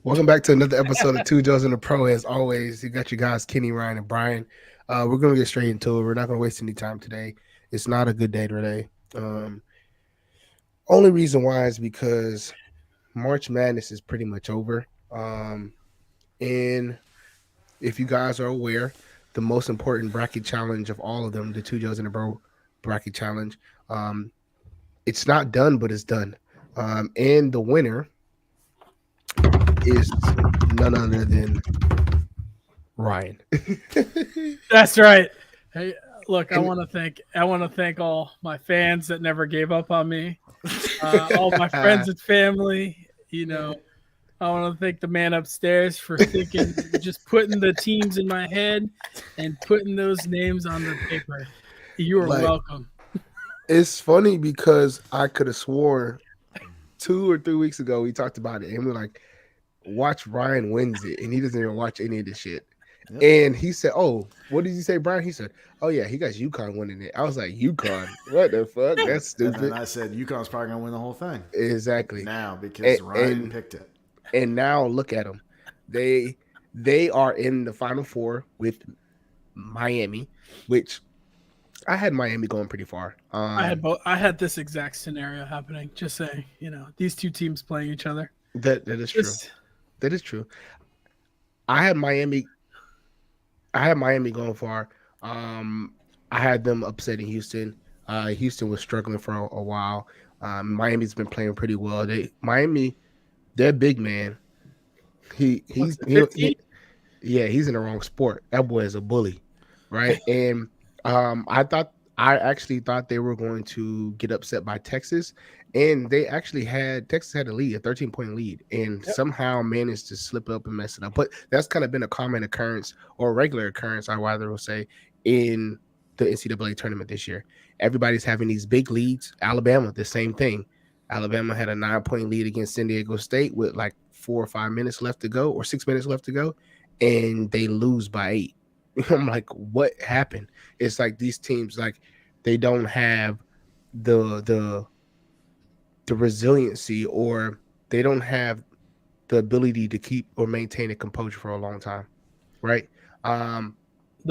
Welcome back to another episode of Two Joes and the Pro. As always, you got your guys Kenny, Ryan, and Brian. We're gonna get straight into it. We're not gonna waste any time today. It's not a good day today. Only reason why is because March Madness is pretty much over. And if you guys are aware, the most important bracket challenge of all of them, the Two Joes and the Pro bracket challenge, it's not done, but it's done. And the winner is none other than Ryan. That's right. Hey, look, I And want to thank all my fans that never gave up on me, all my friends and family. I want to thank the man upstairs for thinking, just putting the teams in my head and putting those names on the paper. You are like, welcome. it's funny because I could have swore 2 or 3 weeks ago we talked about it and we're like, watch Ryan wins it, and he doesn't even watch any of this shit. Yep. And he said, "Oh, what did you say, Brian?" He said, "Oh yeah, he got UConn winning it." I was like, "UConn? What the fuck? That's stupid." And then I said, "UConn's probably gonna win the whole thing." Exactly. Now because Ryan picked it. And now look at them. They are in the Final Four with Miami, which I had Miami going pretty far. I had this exact scenario happening. Just saying, these two teams playing each other. That is true. That is true. I had Miami going far. I had them upsetting Houston. Houston was struggling for a while. Miami's been playing pretty well. Their big man. He's in the wrong sport. That boy is a bully, right? And I actually thought they were going to get upset by Texas, and Texas had a lead, a 13-point lead, and somehow managed to slip up and mess it up. But that's kind of been a common occurrence, or a regular occurrence, I rather will say, in the NCAA tournament this year. Everybody's having these big leads. Alabama, the same thing. Alabama had a 9-point lead against San Diego State with like 4 or 5 minutes left to go, or 6 minutes left to go, and they lose by 8. I'm like, what happened? It's like these teams, like, they don't have the resiliency, or they don't have the ability to keep or maintain a composure for a long time, right? The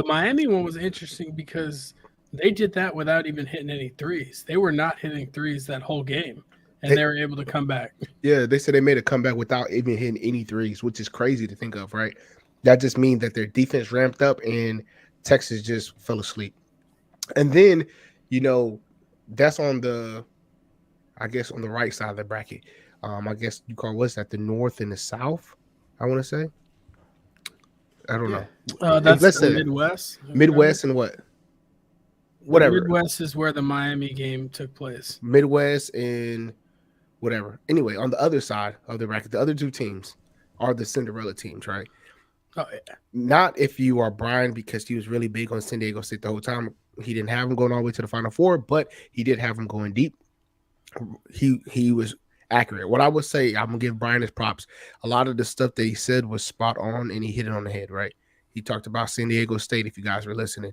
Miami one was interesting because they did that without even hitting any threes. They were not hitting threes that whole game, and they were able to come back. Yeah, they said they made a comeback without even hitting any threes, which is crazy to think of, right? That just means that their defense ramped up and Texas just fell asleep. And then, that's on the right side of the bracket. I guess you call, what's that, the North and the South, I want to say. I don't know. That's the Midwest. Midwest and what? Whatever. The Midwest is where the Miami game took place. Midwest and whatever. Anyway, on the other side of the bracket, the other two teams are the Cinderella teams, right? Oh, yeah. Not if you are Brian, because he was really big on San Diego State the whole time. He didn't have them going all the way to the Final Four, but he did have them going deep. He was accurate. What I would say, I'm gonna give Brian his props. A lot of the stuff that he said was spot on, and he hit it on the head, right? He talked about San Diego State. If you guys were listening,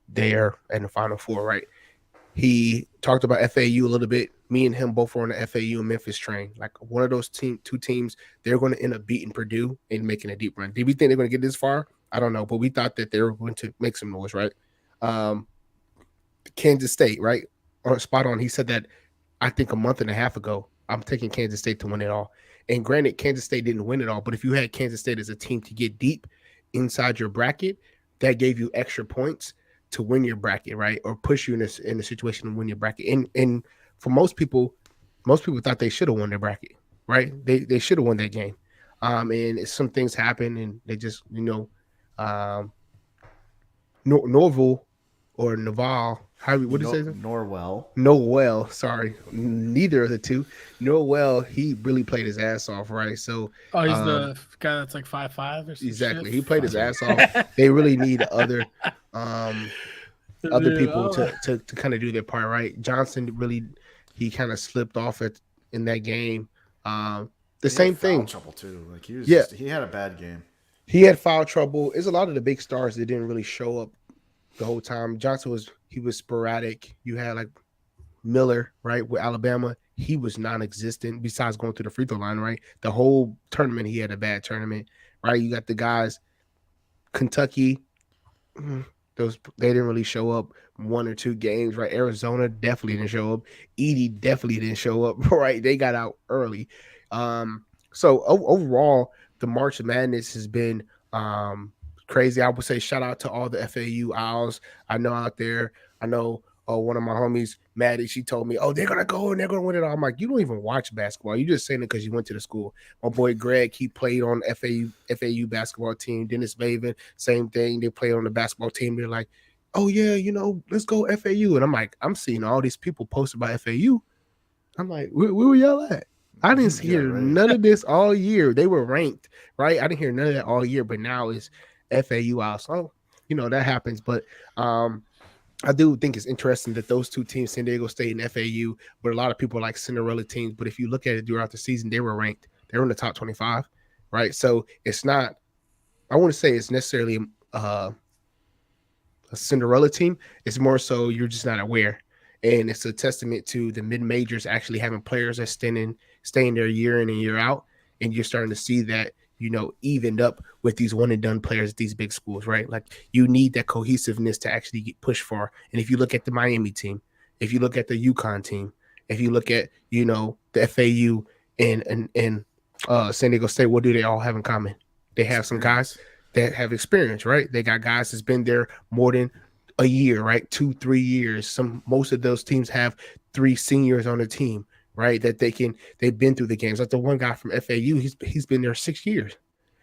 there in the Final Four, right? He talked about FAU a little bit. Me and him both were on the FAU and Memphis train. Like, one of those two teams, they're going to end up beating Purdue and making a deep run. Did we think they're going to get this far? I don't know, but we thought that they were going to make some noise, right? Kansas State, right? Or spot on. He said that, I think, a month and a half ago. I'm taking Kansas State to win it all. And granted, Kansas State didn't win it all, but if you had Kansas State as a team to get deep inside your bracket, that gave you extra points to win your bracket, right? Or push you in a situation to win your bracket. And for most people thought they should have won their bracket, right? They should have won that game. And some things happen, and they just, Norval or Naval, what did you say? Norwell, sorry. Neither of the two. Norwell, he really played his ass off, right? So he's the guy that's like 5'5" or something. Exactly. He played his ass off. They really need other people to kind of do their part, right? Johnson really, he kind of slipped off in that game. The same thing. Foul trouble too. Like he had a bad game. He had foul trouble. There's a lot of the big stars that didn't really show up the whole time. Johnson was sporadic. You had like Miller, right, with Alabama. he was non-existent besides going through the free throw line, right? The whole tournament, he had a bad tournament, right? You got the guys, Kentucky, they didn't really show up 1 or 2 games, right? Arizona definitely didn't show up. Edie definitely didn't show up, right? They got out early. So overall, the March Madness has been crazy. I would say shout out to all the FAU Owls I know out there. I know one of my homies, Maddie, she told me, they're going to go and they're going to win it all. I'm like, you don't even watch basketball. You just saying it because you went to the school. My boy Greg, he played on FAU basketball team. Dennis Vaven, same thing. They played on the basketball team. They're like, oh, yeah, let's go FAU. And I'm like, I'm seeing all these people posted by FAU. I'm like, where were y'all at? I didn't hear none of this all year. They were ranked, right? I didn't hear none of that all year, but now it's FAU out. So, that happens. But I do think it's interesting that those 2 teams, San Diego State and FAU, but a lot of people like Cinderella teams. But if you look at it throughout the season, they were ranked. They were in the top 25, right? So it's not, I wouldn't say it's necessarily a Cinderella team. It's more so you're just not aware. And it's a testament to the mid-majors actually having players that staying there year in and year out. And you're starting to see that, evened up with these one-and-done players at these big schools, right? Like, you need that cohesiveness to actually get pushed far. And if you look at the Miami team, if you look at the UConn team, if you look at, the FAU and San Diego State, what do they all have in common? They have some guys that have experience, right? They got guys that's been there more than a year, right? 2-3 years. Most of those teams have 3 seniors on the team, right? That they've been through the games. Like the one guy from FAU, he's been there 6 years.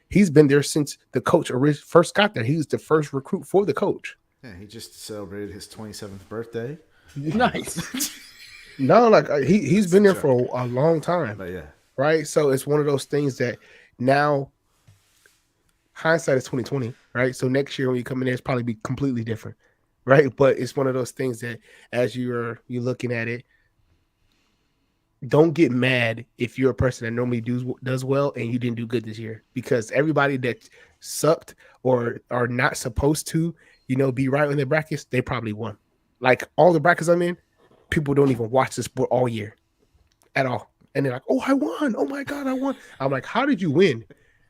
He's been there since the coach first got there. He was the first recruit for the coach. Yeah, he just celebrated his 27th birthday. Nice. No, like he's been there for a long time. But yeah. Right? So it's one of those things that now hindsight is 2020, right? So next year when you come in there, it's probably be completely different. Right. But it's one of those things that as you're looking at it, don't get mad if you're a person that normally does well and you didn't do good this year, because everybody that sucked or are not supposed to, be right in their brackets, they probably won. Like all the brackets I'm in, people don't even watch the sport all year at all. And they're like, oh, I won. Oh my God, I won. I'm like, how did you win?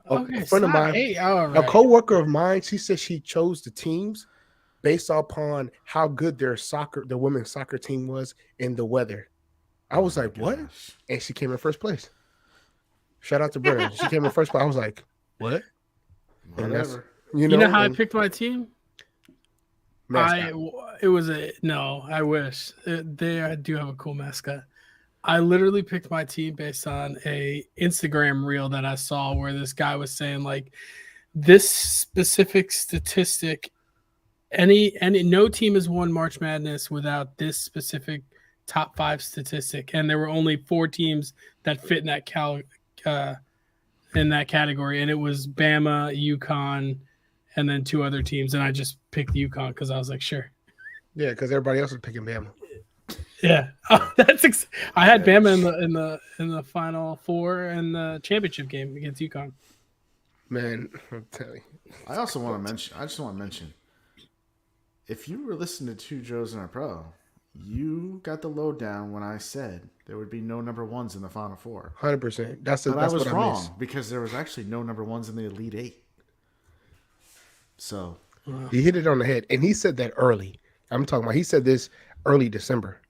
A friend of mine, a coworker of mine, she said she chose the teams based upon how good the women's soccer team was in the weather. I was like, what? And she came in first place. Shout out to Brenna. She came in first place. I was like, what? Whatever. You know how I picked my team? Mascot. I wish. They do have a cool mascot. I literally picked my team based on a Instagram reel that I saw where this guy was saying, like, this specific statistic, no team has won March Madness without this specific top 5 statistic, and there were only 4 teams that fit in that category, and it was Bama, UConn, and then 2 other teams, and I just picked UConn because I was like, sure. Yeah, because everybody else was picking Bama. Yeah, I had Bama in the Final Four and the championship game against UConn. Man, I'm telling you. I just want to mention, if you were listening to 2 Joes and a Pro, you got the lowdown when I said there would be no number 1s in the Final Four. 100%. That's I was what wrong I missed. because there was actually no number 1s in the Elite 8. So he hit it on the head, and he said that early. I'm talking about. He said this early December,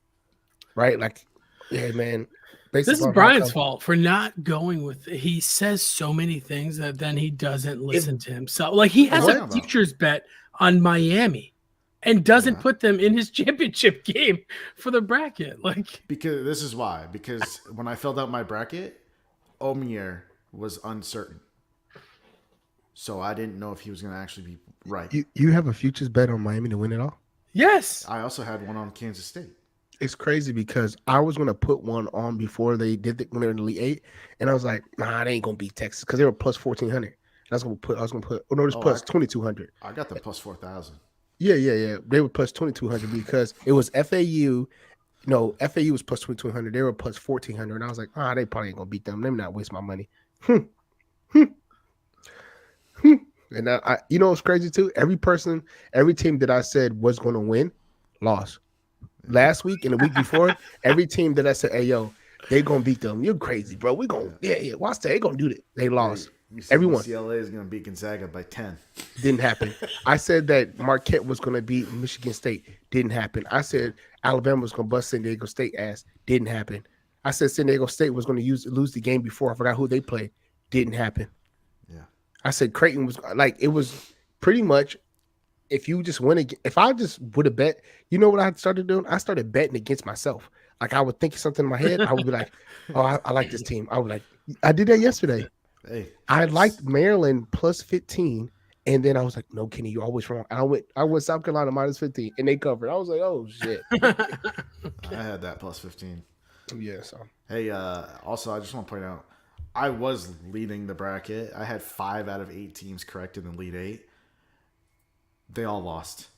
right? Like, yeah, man. This is Brian's fault for not going with it. He says so many things that then he doesn't listen to himself. Like, he has a futures bet on Miami and doesn't put them in his championship game for the bracket. Like, because this is why. Because when I filled out my bracket, Omier was uncertain. So I didn't know if he was going to actually be right. You have a futures bet on Miami to win it all? Yes. I also had one on Kansas State. It's crazy because I was going to put one on before they did when they were in the Elite 8, and I was like, nah, they ain't going to beat Texas because they were plus 1,400. I was going to put, plus 2,200. I got the plus 4,000. Yeah. They were plus 2,200 because it was FAU. No, FAU was plus 2,200. They were plus 1,400, and I was like, they probably ain't going to beat them. Let me not waste my money. And you know what's crazy too? Every team that I said was going to win, lost. Last week and the week before, every team that I said, hey, yo, They gonna beat them. You're crazy, bro. We gonna yeah. Watch that. They gonna do that. They lost. You said Everyone UCLA is going to beat Gonzaga by 10. didn't happen. I said that Marquette was gonna beat Michigan State. Didn't happen. I said Alabama was gonna bust San Diego State ass. Didn't happen. I said San Diego State was gonna lose the game before. I forgot who they played. Didn't happen. Yeah. I said Creighton was like it was pretty much. If you just win again, if I just would have bet, you know what I started doing? I started betting against myself. Like I would think something in my head. I would be like, "Oh, I like this team." I would like, I did that yesterday. Hey, I liked Maryland plus 15, and then I was like, "No, Kenny, you're always wrong." I went South Carolina minus 15, and they covered. I was like, "Oh shit." I had that plus 15. Yeah. So Hey, also, I just want to point out, I was leading the bracket. I had 5 out of 8 teams correct in the lead 8. They all lost.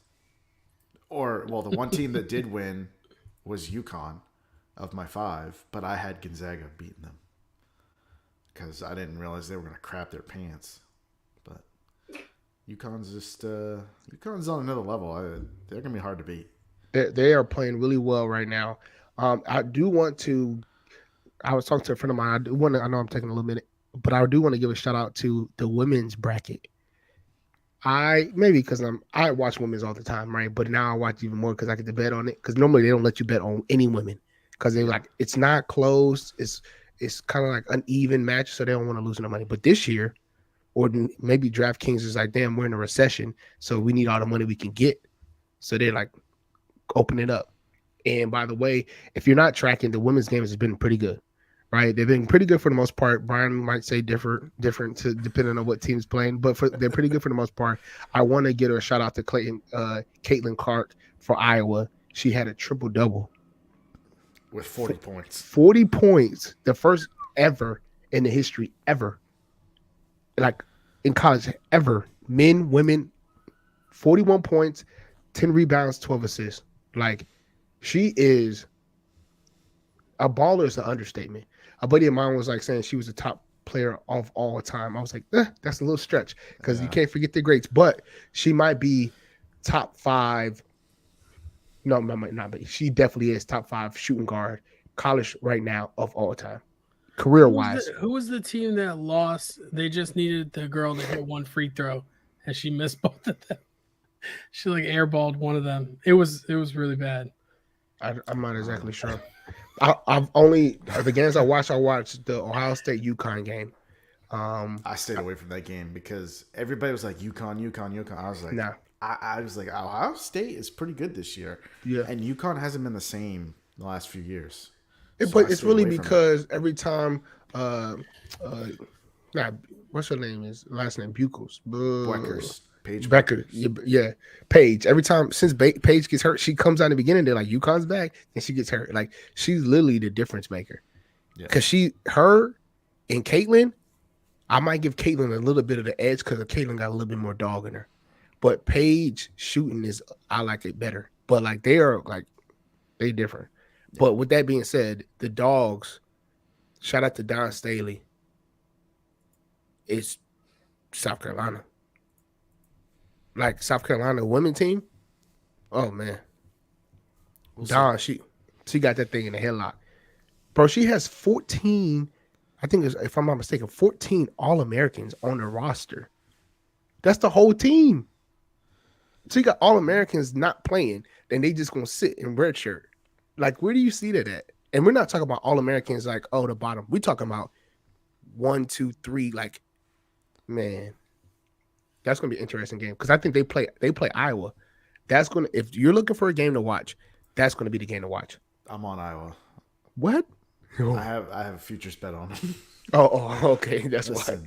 Or, well, the one team that did win was UConn of my 5, but I had Gonzaga beating them because I didn't realize they were going to crap their pants. But UConn's just UConn's on another level. They're going to be hard to beat. they are playing really well right now. I do want to. I was talking to a friend of mine. I do want to. I know I'm taking a little minute, but I do want to give a shout out to the women's bracket. Maybe because I watch women's all the time, right? But now I watch even more because I get to bet on it. Because normally they don't let you bet on any women because they're like it's not close. It's kind of like uneven match, so they don't want to lose no money. But this year, or maybe DraftKings is like, damn, we're in a recession, so we need all the money we can get. So they're like, open it up. And by the way, if you're not tracking, the women's game has been pretty good. Right, they've been pretty good for the most part. Brian might say different to depending on what team's playing, but they're pretty good for the most part. I want to give her a shout out to Caitlin Clark for Iowa. She had a triple double With 40 points. 40 points, the first ever in the history ever, like in college ever. Men, women, 41 points, 10 rebounds, 12 assists. Like she is a baller is an understatement. A buddy of mine was like saying she was the top player of all time. I was like, that's a little stretch because you can't forget the greats, but she might be top 5. No, not, but she definitely is top 5 shooting guard college right now of all time, career wise. Who was the team that lost? They just needed the girl to hit one free throw, and she missed both of them. She like airballed one of them. It was really bad. I'm not exactly sure. I've only the games I watched the Ohio State UConn game. I stayed away from that game because everybody was like UConn. I was like, nah. I was like, Ohio State is pretty good this year. Yeah, and UConn hasn't been the same the last few years. But it's really because every time, what's her name is last name Buchholz, Beckers. Paige Becker, yeah, Paige. Every time since Paige gets hurt, she comes out in the beginning. They're like, UConn's back, and she gets hurt. Like she's literally the difference maker. Because her and Caitlin, I might give Caitlin a little bit of the edge because Caitlin got a little bit more dog in her. But Paige shooting I like it better. But like they different. Yeah. But with that being said, the Dogs, shout out to Don Staley. It's South Carolina. Like South Carolina women team, oh man, Dawn, she got that thing in the headlock, bro. She has 14, I think, if I'm not mistaken, 14 All-Americans on the roster. That's the whole team. So you got All-Americans not playing, then they just gonna sit in red shirt. Like, where do you see that at? And we're not talking about All-Americans like the bottom. We're talking about 1, 2, 3. Like, man. That's gonna be an interesting game because I think they play Iowa. That's gonna if you're looking for a game to watch, that's gonna be the game to watch. I'm on Iowa. What? I have a futures bet on them. Oh, okay. That's why.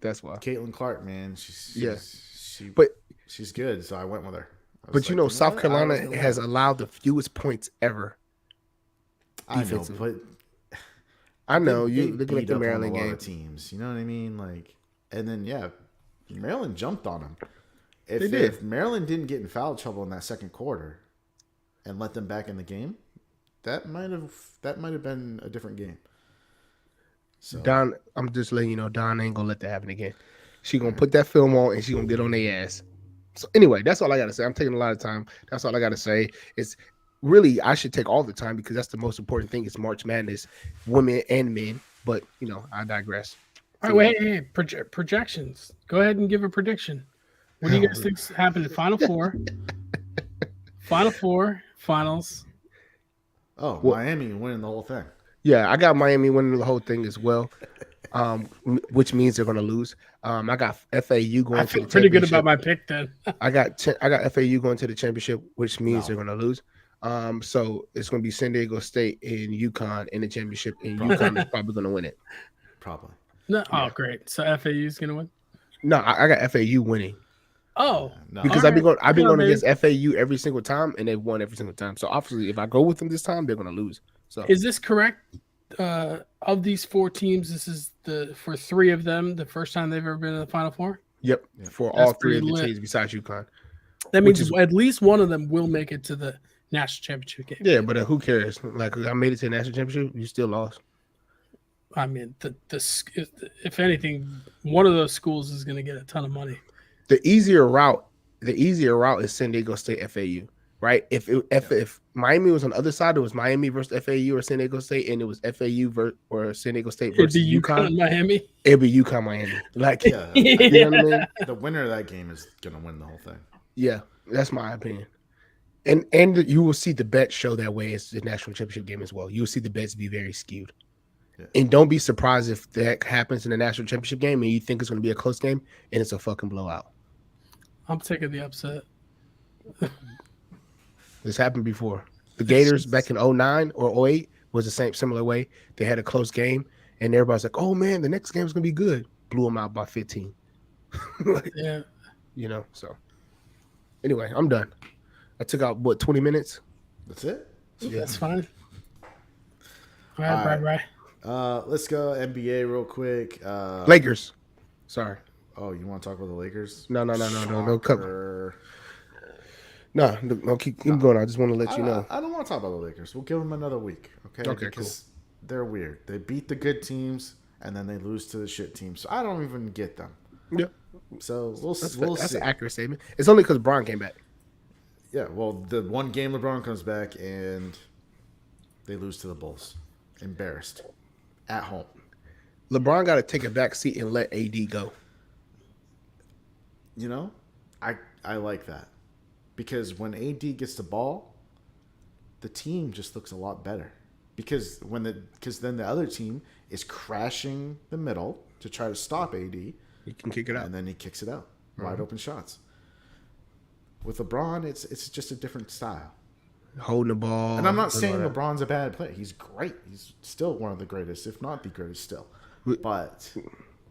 That's why. Caitlin Clark, man, she's good, so I went with her. But like, South Carolina has allowed the fewest points ever. Defensive. I know you looking at the Maryland game. Teams, you know what I mean? Like, and then Maryland jumped on them. If Maryland didn't get in foul trouble in that second quarter and let them back in the game, that might have been a different game. So Don, I'm just letting you know, Don ain't gonna let that happen again. She gonna put that film on and she gonna get on their ass. So anyway, that's all I gotta say. I'm taking a lot of time. That's all I gotta say. It's really, I should take all the time because that's the most important thing. Is March Madness, women and men. But I digress. All right, wait, hey, projections. Go ahead and give a prediction. What do you guys think's happened in Final Four? Final Four, finals. Oh, Well- Miami winning the whole thing. Yeah, I got Miami winning the whole thing as well, which means they're going to lose. I got FAU going I to feel the pretty good championship. about my pick then. I got FAU going to the championship, which means No. they're going to lose. So it's going to be San Diego State and UConn in the championship, and UConn is probably going to win it. Probably. No, oh, great. So FAU's gonna win. No, I got FAU winning Oh, No. because All I've been right. going Maybe. against FAU every single time, and they've won every single time. So obviously, if I go with them this time, they're going to lose. So is this correct? Of these 4 teams, this is for 3 of them the first time they've ever been in the Final Four. yep, Yeah. for That's all 3 of pretty the lit. teams besides UConn. That Which means is- at least one of them will make it to the national championship game. Yeah, but who cares? Like I made it to the national championship, you still lost. I mean, if anything, one of those schools is going to get a ton of money. The easier route is San Diego State FAU, right? If Miami was on the other side, it was Miami versus FAU or San Diego State, and it was FAU or San Diego State It'd versus be UConn. UConn, Miami. It'd be UConn Miami. Like, Yeah. you know what I mean? The winner of that game is gonna win the whole thing. Yeah, that's my opinion. And you will see the bets show that way as the national championship game as well. You'll see the bets be very skewed. Yeah. And don't be surprised if that happens in the national championship game and you think it's going to be a close game and it's a fucking blowout. I'm taking the upset. This happened before. The Gators back in 09 or 08 was the same similar way. They had a close game and everybody's like, "Oh man, the next game's going to be good." Blew them out by 15. Like, Yeah. so anyway, I'm done. I took out 20 minutes? That's it. Yeah. That's fine. All All right, right. right. Let's go NBA real quick. Lakers. Sorry. Oh, you want to talk about the Lakers? No, cover. Shocker. No, keep going. I just want to let you know. I don't want to talk about the Lakers. We'll give them another week, okay? Okay, because they're weird. They beat the good teams and then they lose to the shit teams. So I don't even get them. Yeah, So we'll that's see. an accurate statement. It's only because Bron came back. Yeah, well, the one game LeBron comes back and they lose to the Bulls. Embarrassed. At home. LeBron got to take a back seat and let AD go. You know, I like that. Because when AD gets the ball, the team just looks a lot better. Because then the other team is crashing the middle to try to stop AD, He can kick it out. and then he kicks it out. Wide open shots. With LeBron, it's just a different style. Holding the ball. And I'm not and saying all that. LeBron's a bad player. He's great. He's still one of the greatest, if not the greatest still. But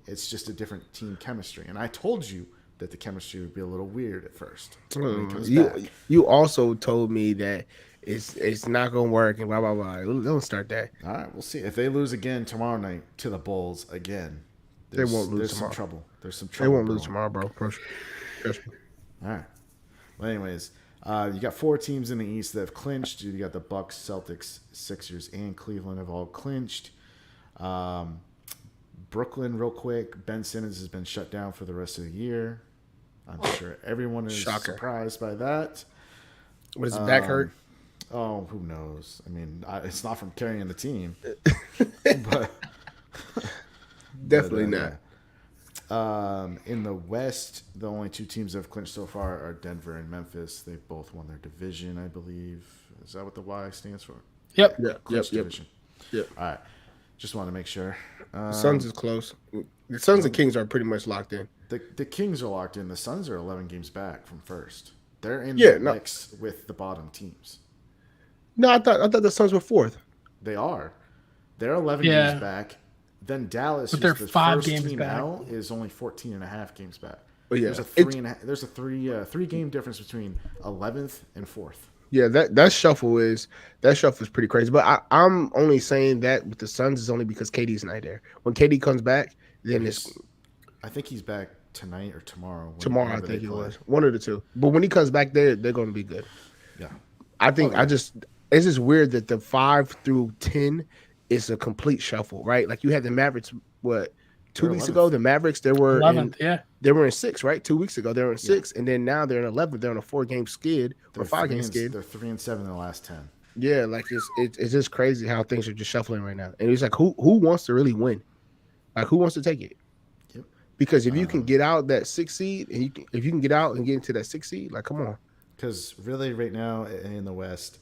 it's just a different team chemistry. And I told you that the chemistry would be a little weird at first. When he comes back. You also told me that it's not going to work and blah, blah, blah. Don't start that. All right, we'll see. If they lose again tomorrow night to the Bulls again, They won't lose there's tomorrow. some trouble. There's some They trouble. won't lose brewing. tomorrow, bro. Trust me. All right. Well, anyways, you got 4 teams in the East that have clinched. You got the Bucks, Celtics, Sixers, and Cleveland have all clinched. Brooklyn, real quick. Ben Simmons has been shut down for the rest of the year. I'm sure everyone is Shocker. surprised by that. What is his back hurt? Oh, who knows? I mean, it's not from carrying the team, but Definitely but, not. yeah. In the West, the only 2 teams that have clinched so far are Denver and Memphis. They both won their division, I believe. Is that what the Y stands for? Yep. Yeah, Clinched yep. division. Yep. All right. Just want to make sure. The Suns is close. The Suns and Kings are pretty much locked in. The Kings are locked in. The Suns are 11 games back from first. They're in Yeah, the no. mix with the bottom teams. No, I thought the Suns were 4th. They are. They're 11 Yeah. games back. Then Dallas, But who's they're the 5 first games team back. out, is only 14 and a half games back. Oh, yeah. There's a It's- three game difference between 11th and 4th. Yeah, that shuffle is pretty crazy. But I'm only saying that with the Suns is only because KD's not there. When KD comes back, then it's I think he's back tonight or tomorrow. tomorrow. I whenever they think it play. was one of the two. But when he comes back, they're going to be good. Yeah. I think Oh, yeah. it's just weird that the 5 through 10 is a complete shuffle, right? Like you had the Mavericks 2 They're weeks 11th. ago, the Mavericks they were 11th, yeah. they were in 6, right? 2 weeks ago they were in 6, and then now they're in 11th. They're on a 4-game skid or 5-game skid. They're 3-7 in the last 10. Yeah, like it's just crazy how things are just shuffling right now. And it's like who wants to really win? Like who wants to take it? Yep. Because if you can get out that 6 seed, and if you can get out and get into that 6 seed, like come on. Because really, right now in the West,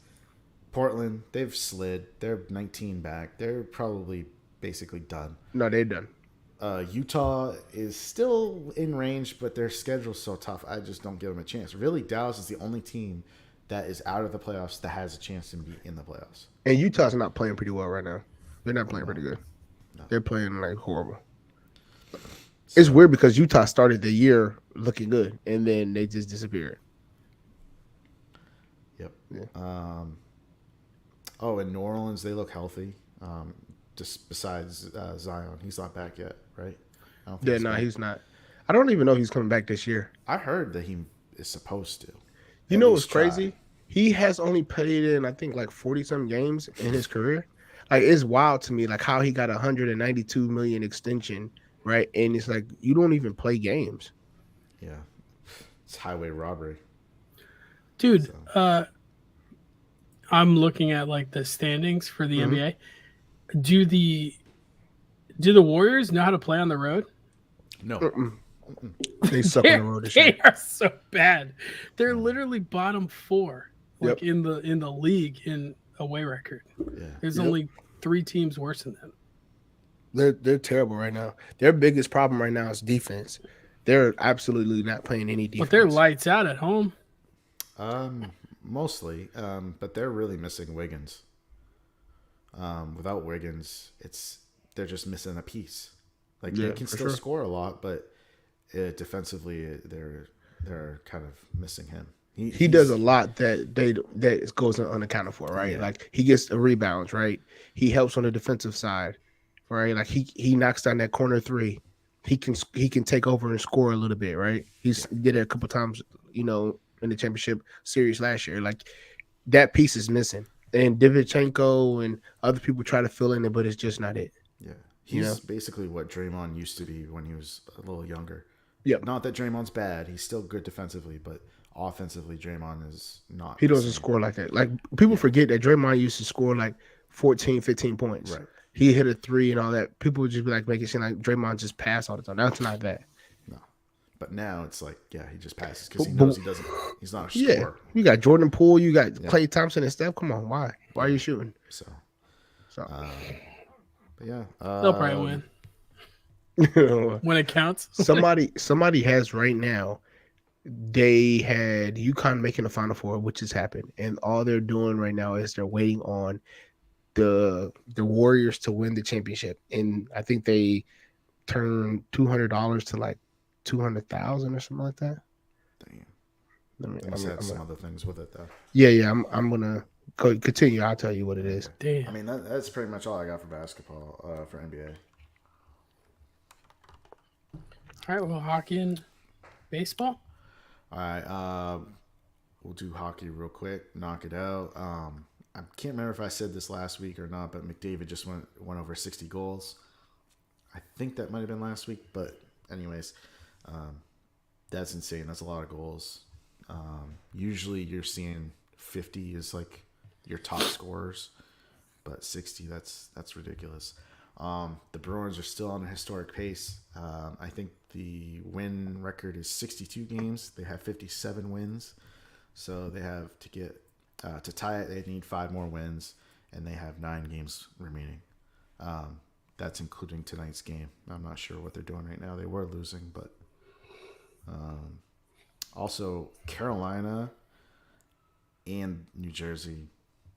Portland, they've slid. They're 19 back. They're probably basically done. No, they're done. Utah is still in range, but their schedule's so tough. I just don't give them a chance. Really, Dallas is the only team that is out of the playoffs that has a chance to be in the playoffs. And Utah's not playing pretty well right now. They're not playing pretty good. No. They're playing like horrible. It's weird because Utah started the year looking good, and then they just disappeared. Yep. Yeah. In New Orleans, they look healthy. Just besides Zion, he's not back yet, right? He's not. I don't even know if he's coming back this year. I heard that he is supposed to. You know what's crazy? He has only played in, I think, like 40-some games in his career. Like, it's wild to me, like, how he got a $192 million extension, right? And it's like, you don't even play games. Yeah. It's highway robbery. Dude, I'm looking at, like, the standings for the NBA. Do the Warriors know how to play on the road? No. They suck on the road this year. They are so bad. They're literally bottom 4 in the league in away record. Yeah. There's only 3 teams worse than them. They're terrible right now. Their biggest problem right now is defense. They're absolutely not playing any defense. But they're lights out at home. Mostly. But they're really missing Wiggins. Without Wiggins, they're just missing a piece. Like they can still score a lot, but defensively they're kind of missing him. He does a lot that goes unaccounted for, right? Yeah. Like he gets the rebounds, right? He helps on the defensive side, right? Like he knocks down that corner 3. He can take over and score a little bit, right? Did it a couple times, in the championship series last year. Like that piece is missing. And Divichenko and other people try to fill in it, but it's just not it. Yeah. He's basically what Draymond used to be when he was a little younger. Yeah. Not that Draymond's bad. He's still good defensively, but offensively, Draymond is not. He doesn't score like that. Like people forget that Draymond used to score like 14, 15 points. Right. He hit a 3 and all that. People would just be like, make it seem like Draymond just passed all the time. That's not that. No. But now it's like, he just passes because he knows he's not a scorer. Yeah. You got Jordan Poole, you got Klay Thompson and Steph. Come on, why? Why are you shooting? So. But yeah. They'll probably win. When it counts. somebody has right now, they had UConn making the Final Four, which has happened. And all they're doing right now is they're waiting on the Warriors to win the championship. And I think they turned $200 to like 200,000 or something like that. Damn. They must have some other things with it though. Yeah. I'm gonna continue. I'll tell you what it is. Damn. I mean that's pretty much all I got for basketball for NBA. All right. Well, hockey and baseball. All right. We'll do hockey real quick. Knock it out. I can't remember if I said this last week or not, but McDavid just went over 60 goals. I think that might have been last week, but anyways, that's insane. That's a lot of goals. Usually you're seeing 50 is like your top scorers, but 60, that's ridiculous. The Bruins are still on a historic pace. I think the win record is 62 games. They have 57 wins, so they have to get to tie it. They need 5 more wins, and they have 9 games remaining. That's including tonight's game. I'm not sure what they're doing right now. They were losing, but also Carolina and New Jersey.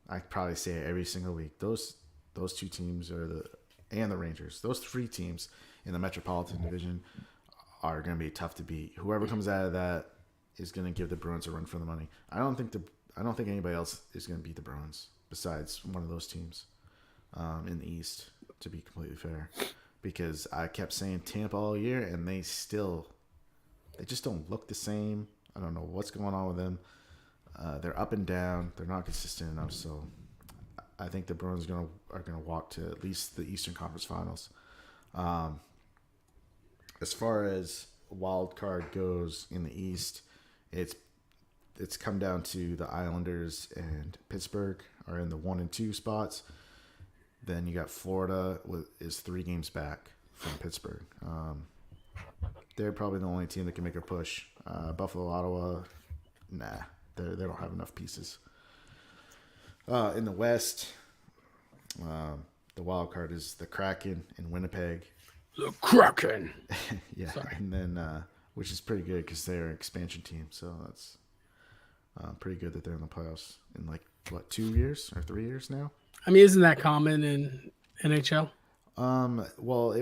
I probably say it every single week. Those 2 teams and the Rangers. Those 3 teams in the Metropolitan Division are going to be tough to beat. Whoever comes out of that is going to give the Bruins a run for the money. I don't think anybody else is going to beat the Bruins besides one of those teams in the East, to be completely fair. Because I kept saying Tampa all year, and they just don't look the same. I don't know what's going on with them. They're up and down. They're not consistent enough. So I think the Bruins are gonna walk to at least the Eastern Conference Finals. as far as wild card goes in the East, it's come down to the Islanders and Pittsburgh are in the 1 and 2 spots. Then you got Florida is 3 games back from Pittsburgh. They're probably the only team that can make a push. Buffalo, Ottawa, nah, they don't have enough pieces. In the West, the wild card is the Kraken in Winnipeg. The Kraken. Yeah, Sorry. and then which is pretty good because they're an expansion team, so that's pretty good that they're in the playoffs in like what 2 years or 3 years now. I mean, isn't that common in NHL? Well,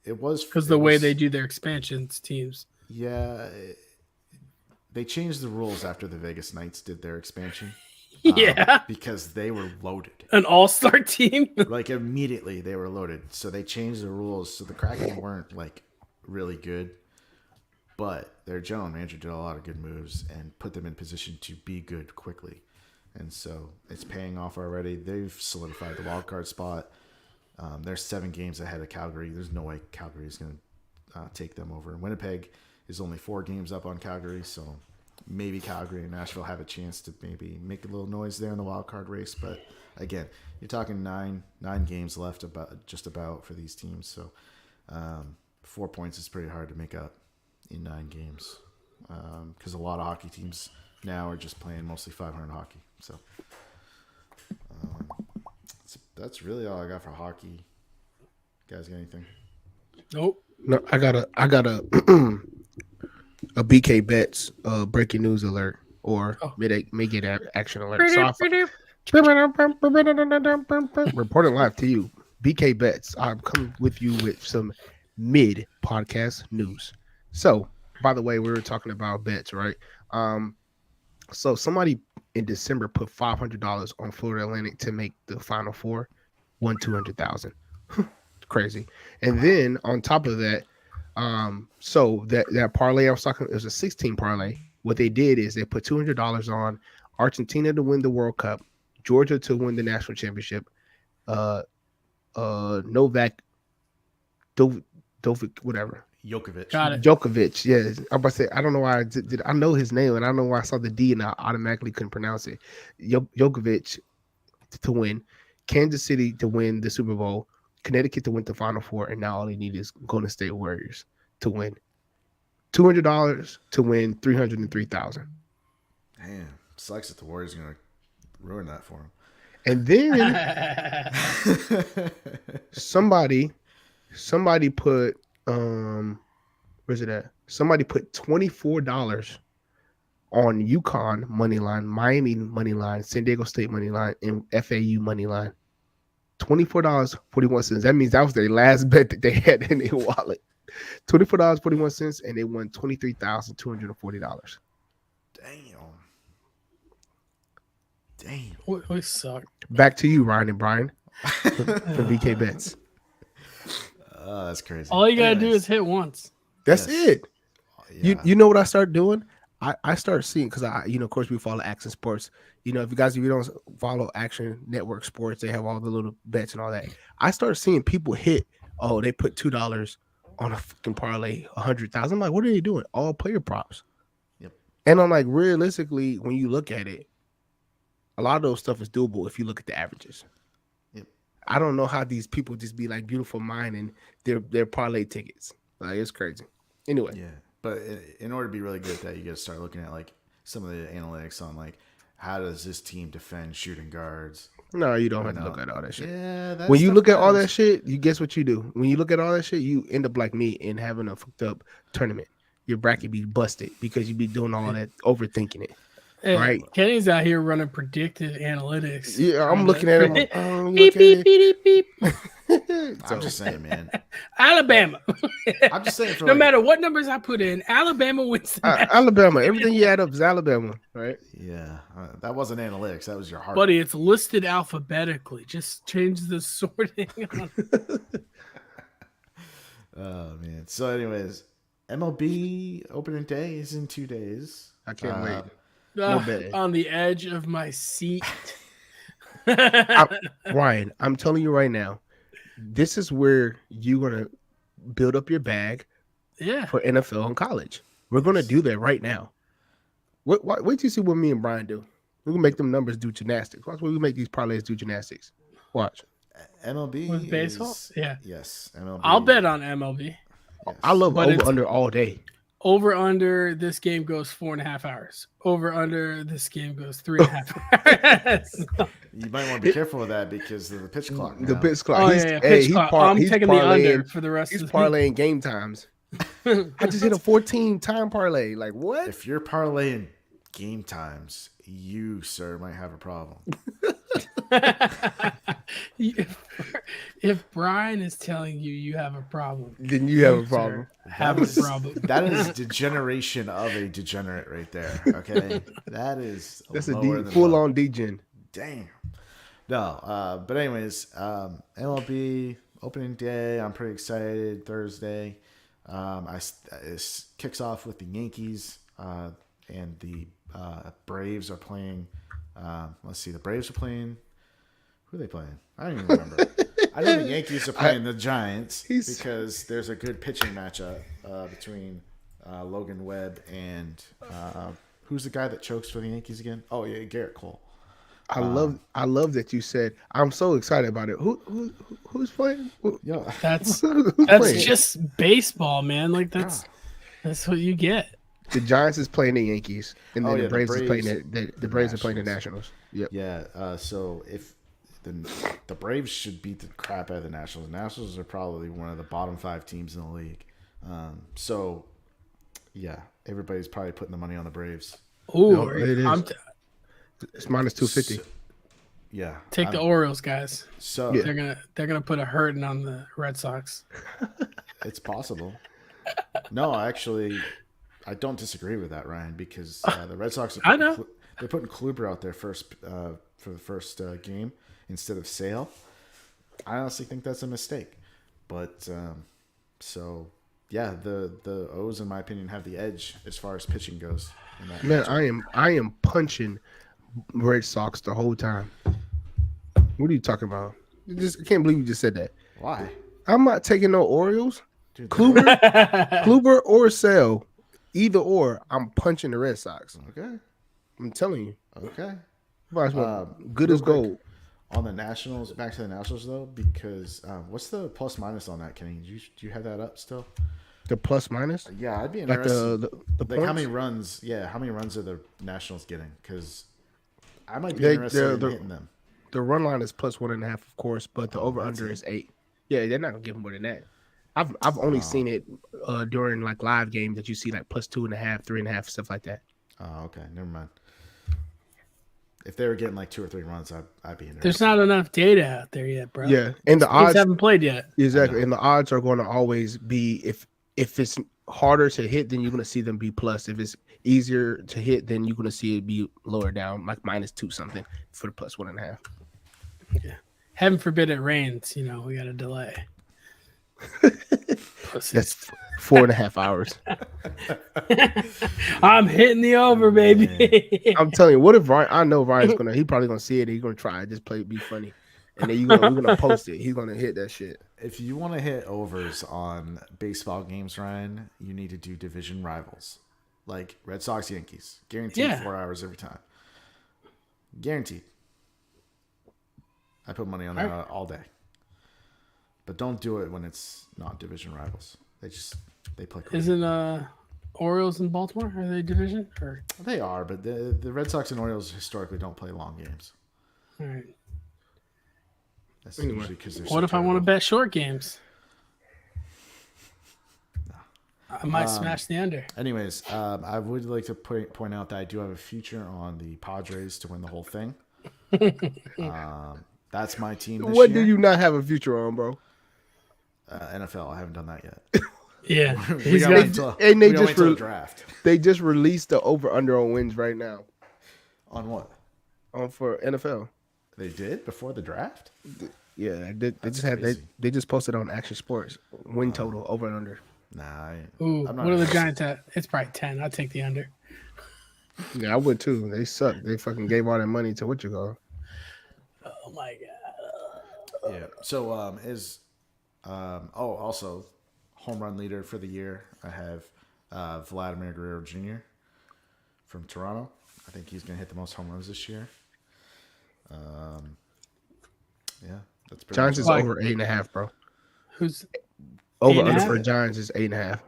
it was Because the way they do their expansions teams. Yeah, they changed the rules after the Vegas Knights did their expansion. Yeah. Because they were loaded. An all-star team. Like immediately they were loaded. So they changed the rules. So the Kraken weren't like really good. But their general manager did a lot of good moves and put them in position to be good quickly. And so it's paying off already. They've solidified the wild card spot. They're 7 games ahead of Calgary. There's no way Calgary is going to take them over. Winnipeg is only 4 games up on Calgary. So maybe Calgary and Nashville have a chance to maybe make a little noise there in the wild card race. But again, you're talking nine games left just about for these teams. So 4 points is pretty hard to make up in 9 games because a lot of hockey teams now are just playing mostly 500 hockey. So that's really all I got for hockey. You guys got anything? Nope. No, I got a a BK Bets breaking news alert or make it action alert. Reporting live to you, BK Bets. I'm coming with you with some mid podcast news. So, by the way, we were talking about bets, right? So somebody in December put $500 on Florida Atlantic to make the Final Four, won $200,000. Crazy. And then on top of that, so that parlay I was talking, it was a 16 parlay. What they did is they put $200 on Argentina to win the World Cup, Georgia to win the national championship, Novak, Djokovic, whatever. Djokovic. Got it. Djokovic, yeah. I'm about to say, I don't know why I did. I know his name, and I don't know why I saw the D and I automatically couldn't pronounce it. Djokovic to win, Kansas City to win the Super Bowl, Connecticut to win the Final Four, and now all they need is Golden State Warriors to win. $200 to win $303,000. Damn, sucks that the Warriors are gonna ruin that for him. And then somebody put where's it at? Somebody put $24 on UConn money line, Miami money line, San Diego State money line, and FAU money line. $24.41. That means that was their last bet that they had in their wallet. $24.41, and they won $23,240. Damn. We suck. Back to you, Ryan and Brian, from BK Bets. Oh, that's crazy. All you gotta do Anyways, is hit once. That's Yes. it. yeah. You know what I started doing? I started seeing, because of course we follow Action Sports. If you don't follow Action Network Sports, they have all the little bets and all that. I started seeing people hit. Oh, they put $2 on a fucking parlay, 100,000. I'm like, what are they doing? All player props. Yep. And I'm like, realistically, when you look at it, a lot of those stuff is doable if you look at the averages. Yep. I don't know how these people just be like beautiful minding their parlay tickets. Like, it's crazy. Anyway. Yeah, but in order to be really good at that, you got to start looking at like some of the analytics on like how does this team defend shooting guards. No, you don't have to No. look at all that shit. Yeah, that When you stuff look at all that matters. shit, you guess what you do? When you look at all that shit, you end up like me and having a fucked up tournament. Your bracket be busted because you be doing all that overthinking it. Hey, Right. Kenny's out here running predictive analytics. Yeah, I'm looking at him. Like, oh, you Beep, okay? beep, beep, beep, beep. So, I'm just saying, man. Alabama. I'm just saying. For No like, matter what numbers I put in, Alabama wins. The national- Alabama. Everything you add up is Alabama, right? Yeah, that wasn't analytics. That was your heart. Buddy, it's listed alphabetically. Just change the sorting. Oh man. So, anyways, MLB opening day is in 2 days. I can't wait. Ah, betting. on the edge of my seat. Ryan, I'm telling you right now, this is where you're gonna build up your bag, Yeah. for NFL and college. We're gonna do that right now. Wait till you see what me and Brian do. We're gonna make them numbers do gymnastics. Watch when we make these parlays do gymnastics. Watch. MLB With baseball? is Yeah. yes. MLB. I'll bet on MLB. Yes. I love But over it's- under all day. Over under this game goes 4.5 hours. Over under this game goes 3.5 hours. You might want to be careful with that because of the pitch clock. The now. pitch clock. Oh, He's, yeah. hey, Pitch clock. I'm he's taking the under parlaying. for the rest He's of the parlaying game times. I just hit a 14-time parlay. Like what? If you're parlaying game times, you, sir, might have a problem. If Brian is telling you you have a problem, Then you have a sir, problem. have a problem. That is degeneration of a degenerate right there. Okay, that's That's a lower than full low. on degen. Damn. No, but anyways, MLB opening day. I'm pretty excited. Thursday, it kicks off with the Yankees and the Braves are playing. Let's see, the Braves are playing. Who are they playing? I don't even remember. I know the Yankees are playing the Giants because there's a good pitching matchup between Logan Webb and who's the guy that chokes for the Yankees again? Oh yeah, Garrett Cole. I love that you said. I'm so excited about it. Who's playing? Yo, That's Who's that's playing? just baseball, man. Like that's what you get. The Giants is playing the Yankees, and then Oh, yeah, the Braves is playing Braves- the Braves are playing the Nationals. Nationals. Yep. yeah. So if the Braves should beat the crap out of the Nationals. The Nationals are probably one of the bottom 5 teams in the league. So yeah, everybody's probably putting the money on the Braves. Ooh, No, it is. It's minus 250. Yeah, take the Orioles, guys. So Yeah. They're gonna put a hurting on the Red Sox. it's possible. No, actually, I don't disagree with that, Ryan, because the Red Sox. I know. They're putting Kluber out there first for the first game instead of Sale. I honestly think that's a mistake, but so yeah, the O's, in my opinion, have the edge as far as pitching goes. In that Man, matchup. I am punching Red Sox the whole time. What are you talking about? I can't believe you just said that. Why? I'm not taking no Orioles. Dude, Kluber or Sale, either or. I'm punching the Red Sox. Okay. I'm telling you. Okay. Good real as quick, gold. On the Nationals, back to the Nationals though, because what's the plus minus on that, Kenny? Do you have that up still? The plus minus, Yeah, I'd be like interested. the Like points. how many runs? Yeah, how many runs are the Nationals getting? Because I might be They- interested in they're- hitting them. The run line is plus 1.5, of course, but the over that's under it. is 8. Yeah, they're not gonna give more than that. I've only seen it during like live games that you see like plus 2.5, 3.5, stuff like that. Oh, okay, never mind. If they were getting like 2 or 3 runs, I'd be interested. There's not enough data out there yet, bro. Yeah, and the Teams odds haven't played yet. exactly, and the odds are going to always be if it's harder to hit, then you're going to see them be plus. If it's easier to hit, then you're going to see it be lower down, like minus 2 something for the plus 1.5. Heaven forbid it rains. You know, we got a delay. Pussies. That's 4.5 hours. I'm hitting the over, baby. I'm telling you, what if Ryan? I know Ryan's gonna. He probably gonna see it. He's gonna try it. Just play it, be funny, and then we're gonna post it. He's gonna hit that shit. If you want to hit overs on baseball games, Ryan, you need to do division rivals, like Red Sox, Yankees. Guaranteed Yeah. 4 hours every time. Guaranteed. I put money on that all day. But don't do it when it's not division rivals. They play crazy. Isn't Orioles in Baltimore? Are they division? Or They are, but the Red Sox and Orioles historically don't play long games. all right. That's Anyway. usually because they're. What if I want to bet short games? I might smash the under. Anyways, I would like to point out that I do have a future on the Padres to win the whole thing. That's my team this What year. do you not have a future on, bro? NFL, I haven't done that yet. Yeah, We he's gotta got. wait until- and they we gotta just wait till the re- draft. They just released the over under on wins right now On what? for NFL. They did before the draft? Yeah, they just crazy. they just posted on Action Sports win total over and under. Nah. Ooh, I'm what not are the interested. Giants at? It's probably 10. I'll take the under. Yeah, I would too. They suck. They fucking gave all that money to what you call. Oh my god. Yeah. So also home run leader for the year, I have Vladimir Guerrero Jr. from Toronto. I think he's going to hit the most home runs this year. Yeah, that's pretty Giants much is it. Like- over 8.5, bro. Who's Over under 8.5? for Giants is 8.5.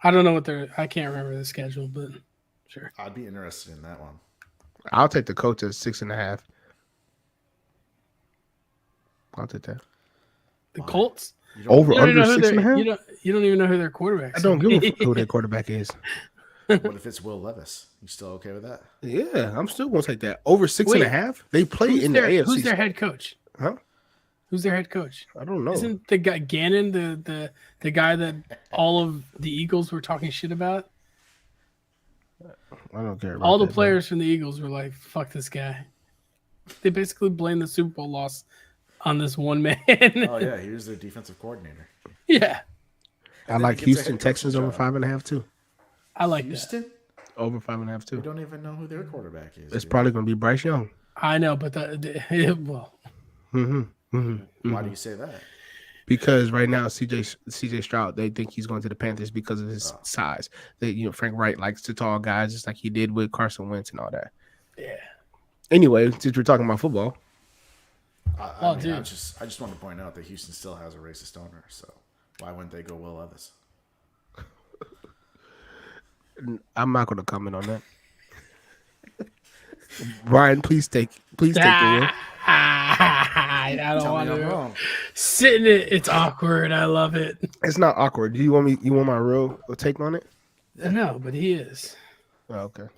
I don't know what I can't remember the schedule, but sure. I'd be interested in that one. I'll take the Colts at 6.5. I'll take that. The Why? Colts. You don't- Over You don't, under know who 6.5. you don't even know who their quarterback is. I don't give a fuck who their quarterback is. What if it's Will Levis? You still okay with that? Yeah, I'm still gonna take that. Over 6.5. They play Who's in their, the AFC. who's their head coach? Huh? Who's their head coach? I don't know. Isn't the guy Gannon the guy that all of the Eagles were talking shit about? I don't care. About All the that, players from the Eagles were like, "Fuck this guy." They basically blamed the Super Bowl loss on this one man. Oh yeah, he was their defensive coordinator. Yeah, bro. I like He gets a Houston head Texans coaching over job. 5.5 too. I like that. Houston? Over 5.5 We too. don't even know who their quarterback is. It's dude. probably gonna be Bryce Young. I know, but well, Why do you say that? Because right now CJ Stroud, they think he's going to the Panthers because of his size. Frank Wright likes the tall guys, just like he did with Carson Wentz and all that. yeah. Anyway, since we're talking about football, I dude. I just want to point out that Houston still has a racist owner, so why wouldn't they go Will Levis? I'm not going to comment on that. Brian, please take the wheel. I don't Tell want me I'm to wrong. sit in it. It's awkward. I love it. It's not awkward. Do you want me? You want my real take on it? No, but he is. Oh, okay.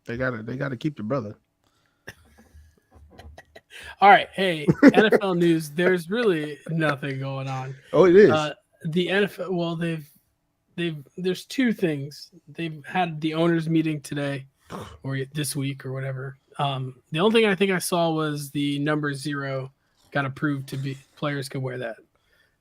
They gotta keep the brother. All right. Hey, NFL news. There's really nothing going on. Oh, it is. The NFL. Well, there's two things. They've had the owners meeting today, or this week, or whatever. The only thing I think I saw was the number 0 got approved to be players could wear that,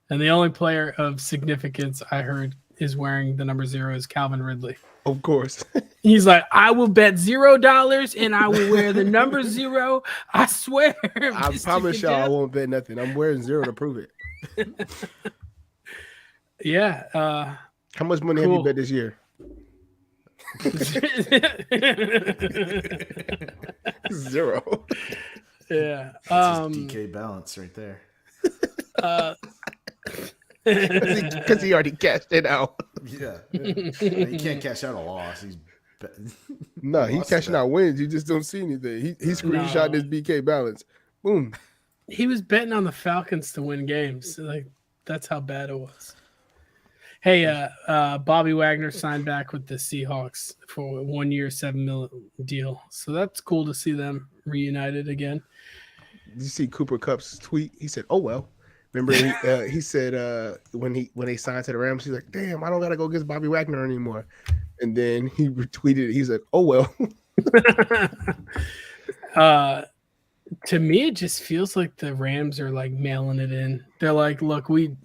and the only player of significance I heard is wearing the number 0 is Calvin Ridley. Of course. He's like, I will bet $0 and I will wear the number 0. I swear. I Mr. promise y'all I Goodell. won't bet nothing. I'm wearing 0 to prove it. Yeah. How much money have you Cool. bet this year? 0. Yeah. That's his DK balance right there. Because he already cashed it out. Yeah. He can't cash out a loss. He's No, he's Lost cashing bet. out wins. You just don't see anything. He screenshot his BK balance. Boom. He was betting on the Falcons to win games. Like, that's how bad it was. Hey, Bobby Wagner signed back with the Seahawks for a 1 year, $7 million deal. So that's cool to see them reunited again. Did you see Cooper Cup's tweet? He said, "Oh well." Remember, he said when they signed to the Rams, he's like, "Damn, I don't gotta go against Bobby Wagner anymore." And then he retweeted it. He's like, "Oh well." To me, it just feels like the Rams are like mailing it in. They're like, look, we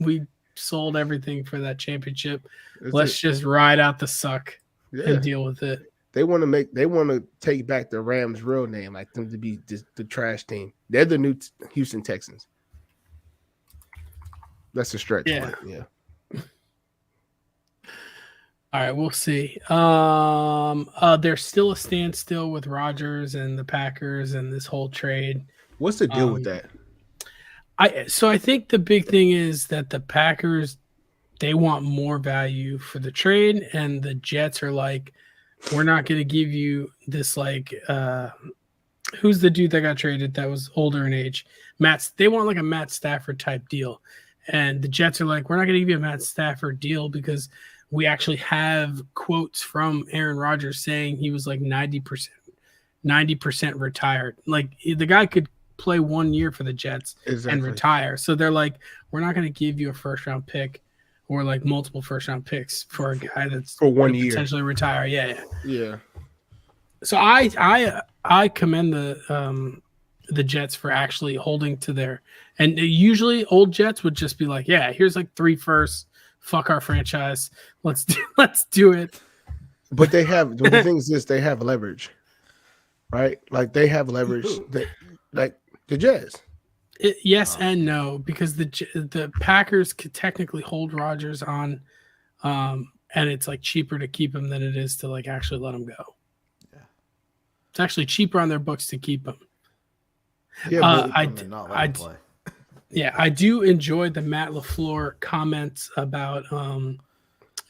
sold everything for that championship. Let's just ride out the suck Yeah. and deal with it. They want to take back the Rams' real name, like them to be the trash team. They're the new Houston Texans. That's a stretch. Yeah. But yeah. All right, we'll see. There's still a standstill with Rodgers and the Packers and this whole trade. What's the deal with that? I think the big thing is that the Packers, they want more value for the trade, and the Jets are like, we're not going to give you this like who's the dude that got traded that was older in age? They want like a Matt Stafford type deal. And the Jets are like, we're not going to give you a Matt Stafford deal because we actually have quotes from Aaron Rodgers saying he was like 90% retired. Like the guy could play 1 year for the Jets and retire. So they're like, we're not going to give you a first round pick or like multiple first round picks for a guy that's For 1 gonna year. potentially retire. Yeah. So I commend the Jets for actually holding to their, and usually old Jets would just be like, yeah, here's like 3 firsts. Fuck our franchise. Let's do it. But they have the thing is this: they have leverage, right? Like they have leverage. Like the Jazz. Yes and no, because the Packers could technically hold Rodgers on, and it's like cheaper to keep him than it is to like actually let him go. Yeah. It's actually cheaper on their books to keep him. Yeah, I do enjoy the Matt LaFleur comments about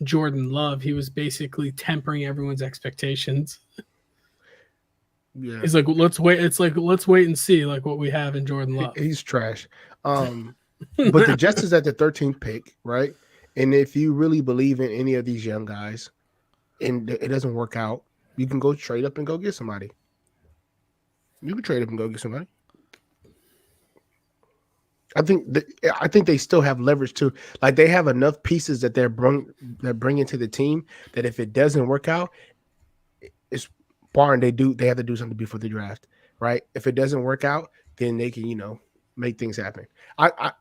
Jordan Love. He was basically tempering everyone's expectations. yeah, He's like, let's wait. It's like, let's wait and see like what we have in Jordan Love. he's trash. But the Jets is at the 13th pick, right? And if you really believe in any of these young guys, and it doesn't work out, you can go trade up and go get somebody. You can trade up and go get somebody. I think they still have leverage too. Like they have enough pieces that they're bringing to the team that if it doesn't work out, it's barring they have to do something before the draft, right? If it doesn't work out, then they can make things happen.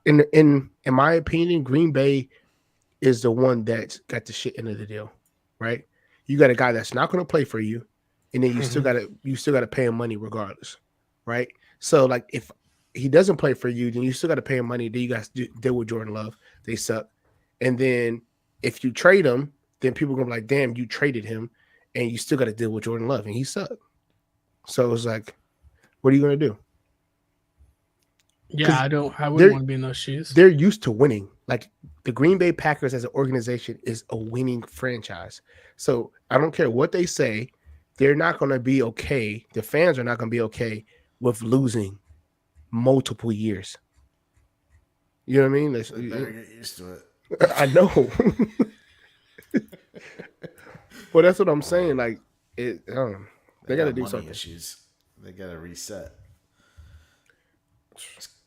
In my opinion, Green Bay is the one that's got the shit end of the deal, right? You got a guy that's not going to play for you, and then you still got to pay him money regardless, right? So like if he doesn't play for you, then you still got to pay him money. Then you guys deal with Jordan Love. They suck. And then if you trade him, then people are going to be like, damn, you traded him, and you still got to deal with Jordan Love, and he sucked. So it's like, what are you going to do? Yeah, I wouldn't want to be in those shoes. They're used to winning. Like the Green Bay Packers as an organization is a winning franchise. So I don't care what they say, they're not going to be okay. The fans are not going to be okay with losing multiple years. You know what I mean? They better get used to it. I know. Well, that's what I'm saying. Like they got to do something. Issues. They got to reset.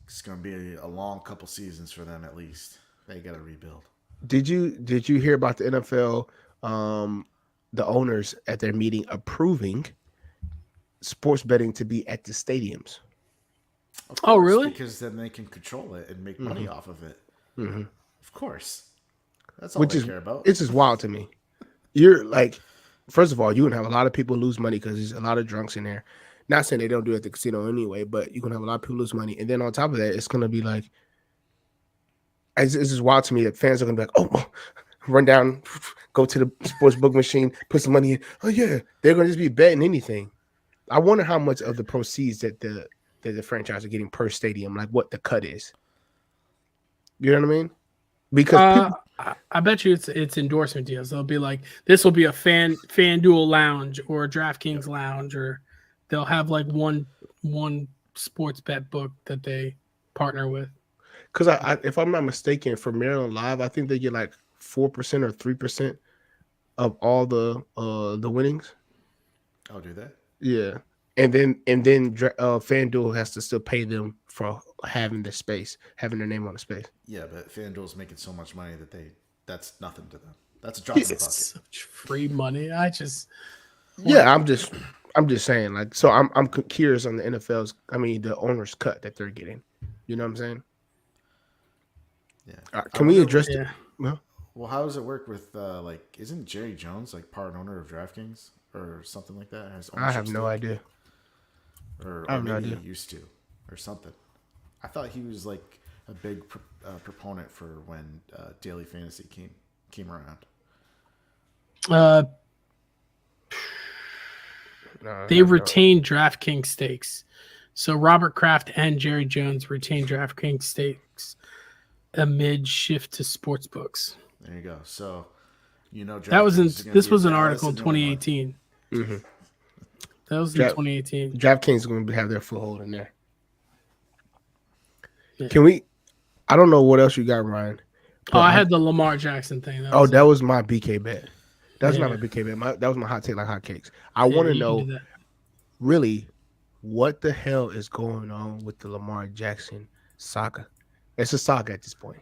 It's going to be a long couple seasons for them at least. They got to rebuild. Did you hear about the NFL? The owners at their meeting approving sports betting to be at the stadiums. Of course, oh, really? Because then they can control it and make money off of it. Mm-hmm. Of course. That's all they care about. It's just wild to me. You're like, first of all, you can have a lot of people lose money because there's a lot of drunks in there. Not saying they don't do it at the casino anyway, but you can have a lot of people lose money. And then on top of that, it's going to be like, it's just wild to me that fans are going to be like, oh, run down, go to the sports book machine, put some money in. Oh, yeah. They're going to just be betting anything. I wonder how much of the proceeds that the franchise are getting per stadium, like what the cut is. You know what I mean? Because I bet you it's endorsement deals. They'll be like, this will be a FanDuel lounge or a DraftKings lounge, or they'll have like one sports bet book that they partner with. Because if I'm not mistaken, for Maryland Live, I think they get like 4% or 3% of all the winnings. Oh, do they? Yeah, and then FanDuel has to still pay them for having the space, having their name on the space. Yeah, but FanDuel's making so much money that that's nothing to them. That's a drop in the bucket. Such free money. I'm just saying, like, so I'm curious on the the owner's cut that they're getting. You know what I'm saying? Yeah. Can we address it? Well, how does it work with isn't Jerry Jones like part owner of DraftKings or something like that? I have no idea. Or I have no maybe idea. He used to, or something. I thought he was like a big proponent for when Daily Fantasy came around. They retained DraftKings stakes. So Robert Kraft and Jerry Jones retained DraftKings stakes amid shift to sports books. There you go. So, this was an article in 2018. Mm-hmm. That was in 2018. DraftKings is going to have their foothold in there. Yeah. I don't know what else you got, Ryan. I had the Lamar Jackson thing. That was my BK bet. That's not a BK bet. That was my hot take like hotcakes. I want to know really what the hell is going on with the Lamar Jackson saga. It's a saga at this point.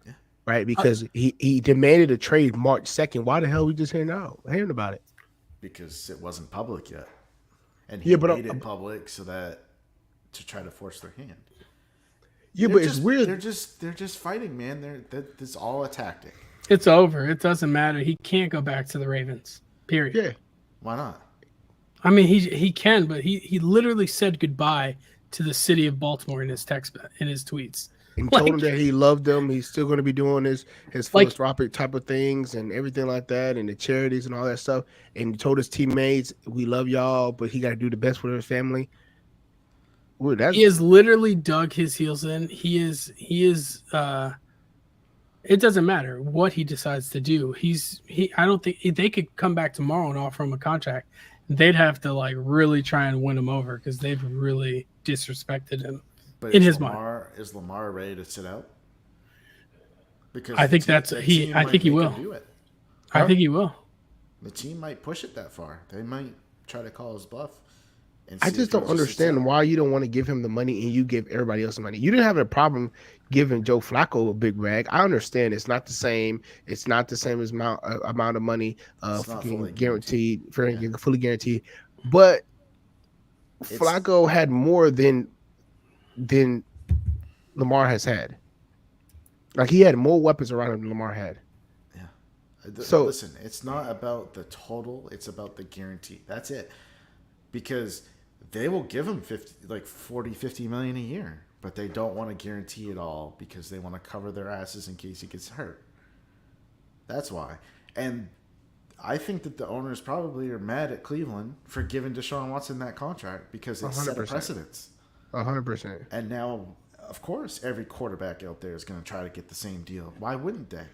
Yeah. Right? Because he demanded a trade March 2nd. Why the hell we just hearing about it? Because it wasn't public yet. And he made it public to try to force their hand. Yeah, but it's weird. They're just fighting, man. It's all a tactic. It's over. It doesn't matter. He can't go back to the Ravens. Period. Yeah. Why not? I mean, he can, but he literally said goodbye to the city of Baltimore in his tweets. And Like- told him that he loved them. He's still going to be doing his Like- philanthropic type of things and everything like that, and the charities and all that stuff. And he told his teammates, "We love y'all, but he got to do the best for his family." Ooh, that's He has literally dug his heels in. He is it doesn't matter what he decides to do. I don't think they could come back tomorrow and offer him a contract. They'd have to like really try and win him over because they've really disrespected him. But In is his is Lamar ready to sit out? Because I think the that's the he. team I might think he make will. him do it. I think he will. The team might push it that far. They might try to call his bluff. And I see if just he don't sits understand out. why you don't want to give him the money and you give everybody else the money. You didn't have a problem giving Joe Flacco a big bag. I understand it's not the same. It's not the same amount of money, It's not fully guaranteed, Yeah. fully guaranteed. But It's- Flacco had more than Lamar has had. Like he had more weapons around him than Lamar had. So- Listen, it's not about the total, it's about the guarantee. That's it. Because they will give him 50 million a year, but they don't want to guarantee it all because they want to cover their asses in case he gets hurt. That's why. And I think that the owners probably are mad at Cleveland for giving Deshaun Watson that contract because it set a 100%. precedence. 100%. And now, of course, every quarterback out there is going to try to get the same deal. Why wouldn't they?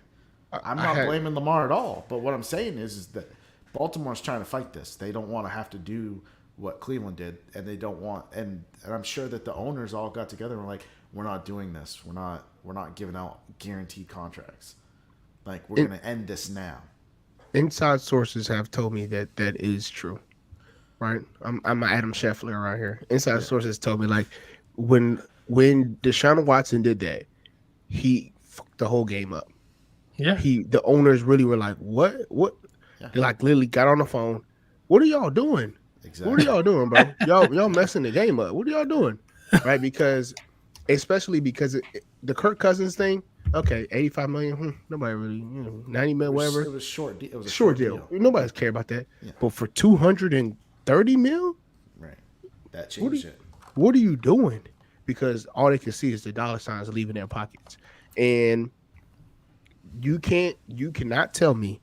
I'm not blaming Lamar at all. But what I'm saying is that Baltimore's trying to fight this. They don't want to have to do what Cleveland did, and they don't want. And I'm sure that the owners all got together and were like, "We're not doing this. We're not giving out guaranteed contracts. Like we're going to end this now." Inside sources have told me that that is true. Right? I'm Adam Scheffler around here. Inside sources told me like when Deshaun Watson did that, he fucked the whole game up. Yeah. The owners really were like, what? Yeah. They like literally got on the phone. What are y'all doing? Exactly. What are y'all doing, bro? Y'all messing the game up. What are y'all doing? Right? Because especially because the Kirk Cousins thing, okay, 85 million, nobody really, 90 million, whatever. It was short. It was a Short deal. Nobody's care about that. Yeah. But for 230 mil, Right. That changed it. what are you doing? Because all they can see is the dollar signs leaving their pockets. And you cannot tell me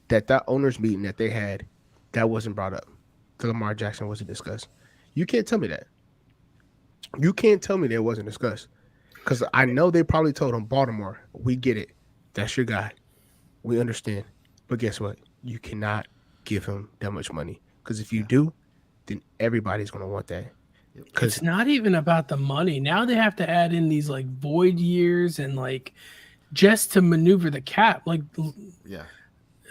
that owners meeting that they had that wasn't brought up. The Lamar Jackson wasn't discussed. You can't tell me that. You can't tell me that it wasn't discussed. Because I know they probably told him, Baltimore, we get it. That's your guy. We understand. But guess what? You cannot give him that much money. Because if you do, then everybody's going to want that. It's not even about the money. Now they have to add in these like void years and like just to maneuver the cap. Like, Yeah.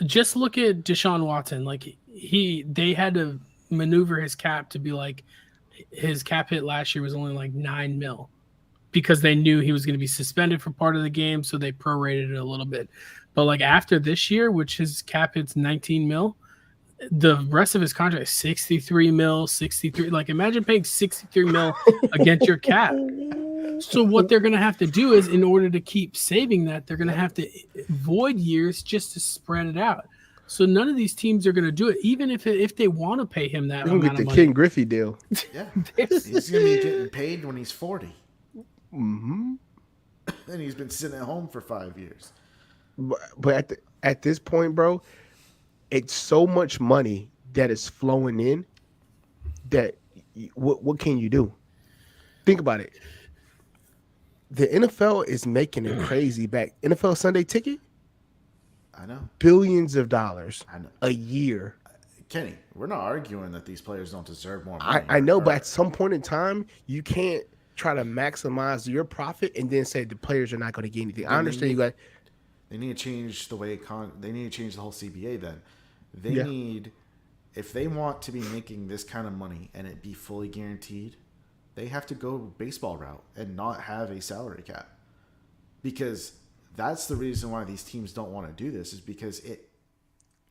just look at Deshaun Watson. Like they had to maneuver his cap to be like his cap hit last year was only like 9 mil because they knew he was going to be suspended for part of the game, so they prorated it a little bit. But like after this year, which his cap hits 19 mil, the rest of his contract is 63 mil, 63. Like imagine paying 63 mil against your cap. So what they're going to have to do is, in order to keep saving that, they're going to have to void years just to spread it out. So none of these teams are going to do it, even if they want to pay him that You're going to amount get of the money. Ken Griffey deal. Yeah. He's going to be getting paid when he's 40. Mm-hmm. And he's been sitting at home for 5 years. But at this point, bro, it's so much money that is flowing in that what can you do? Think about it. The NFL is making it crazy back. NFL Sunday Ticket, I know. billions of dollars I know. a year. Kenny, we're not arguing that these players don't deserve more money. I know, but Or- at some point in time, you can't try to maximize your profit and then say the players are not going to get anything. I understand you got. They need to change the way they need to change the whole CBA. Then they Yeah. need, if they want to be making this kind of money and it be fully guaranteed, they have to go baseball route and not have a salary cap, because that's the reason why these teams don't want to do this, is because it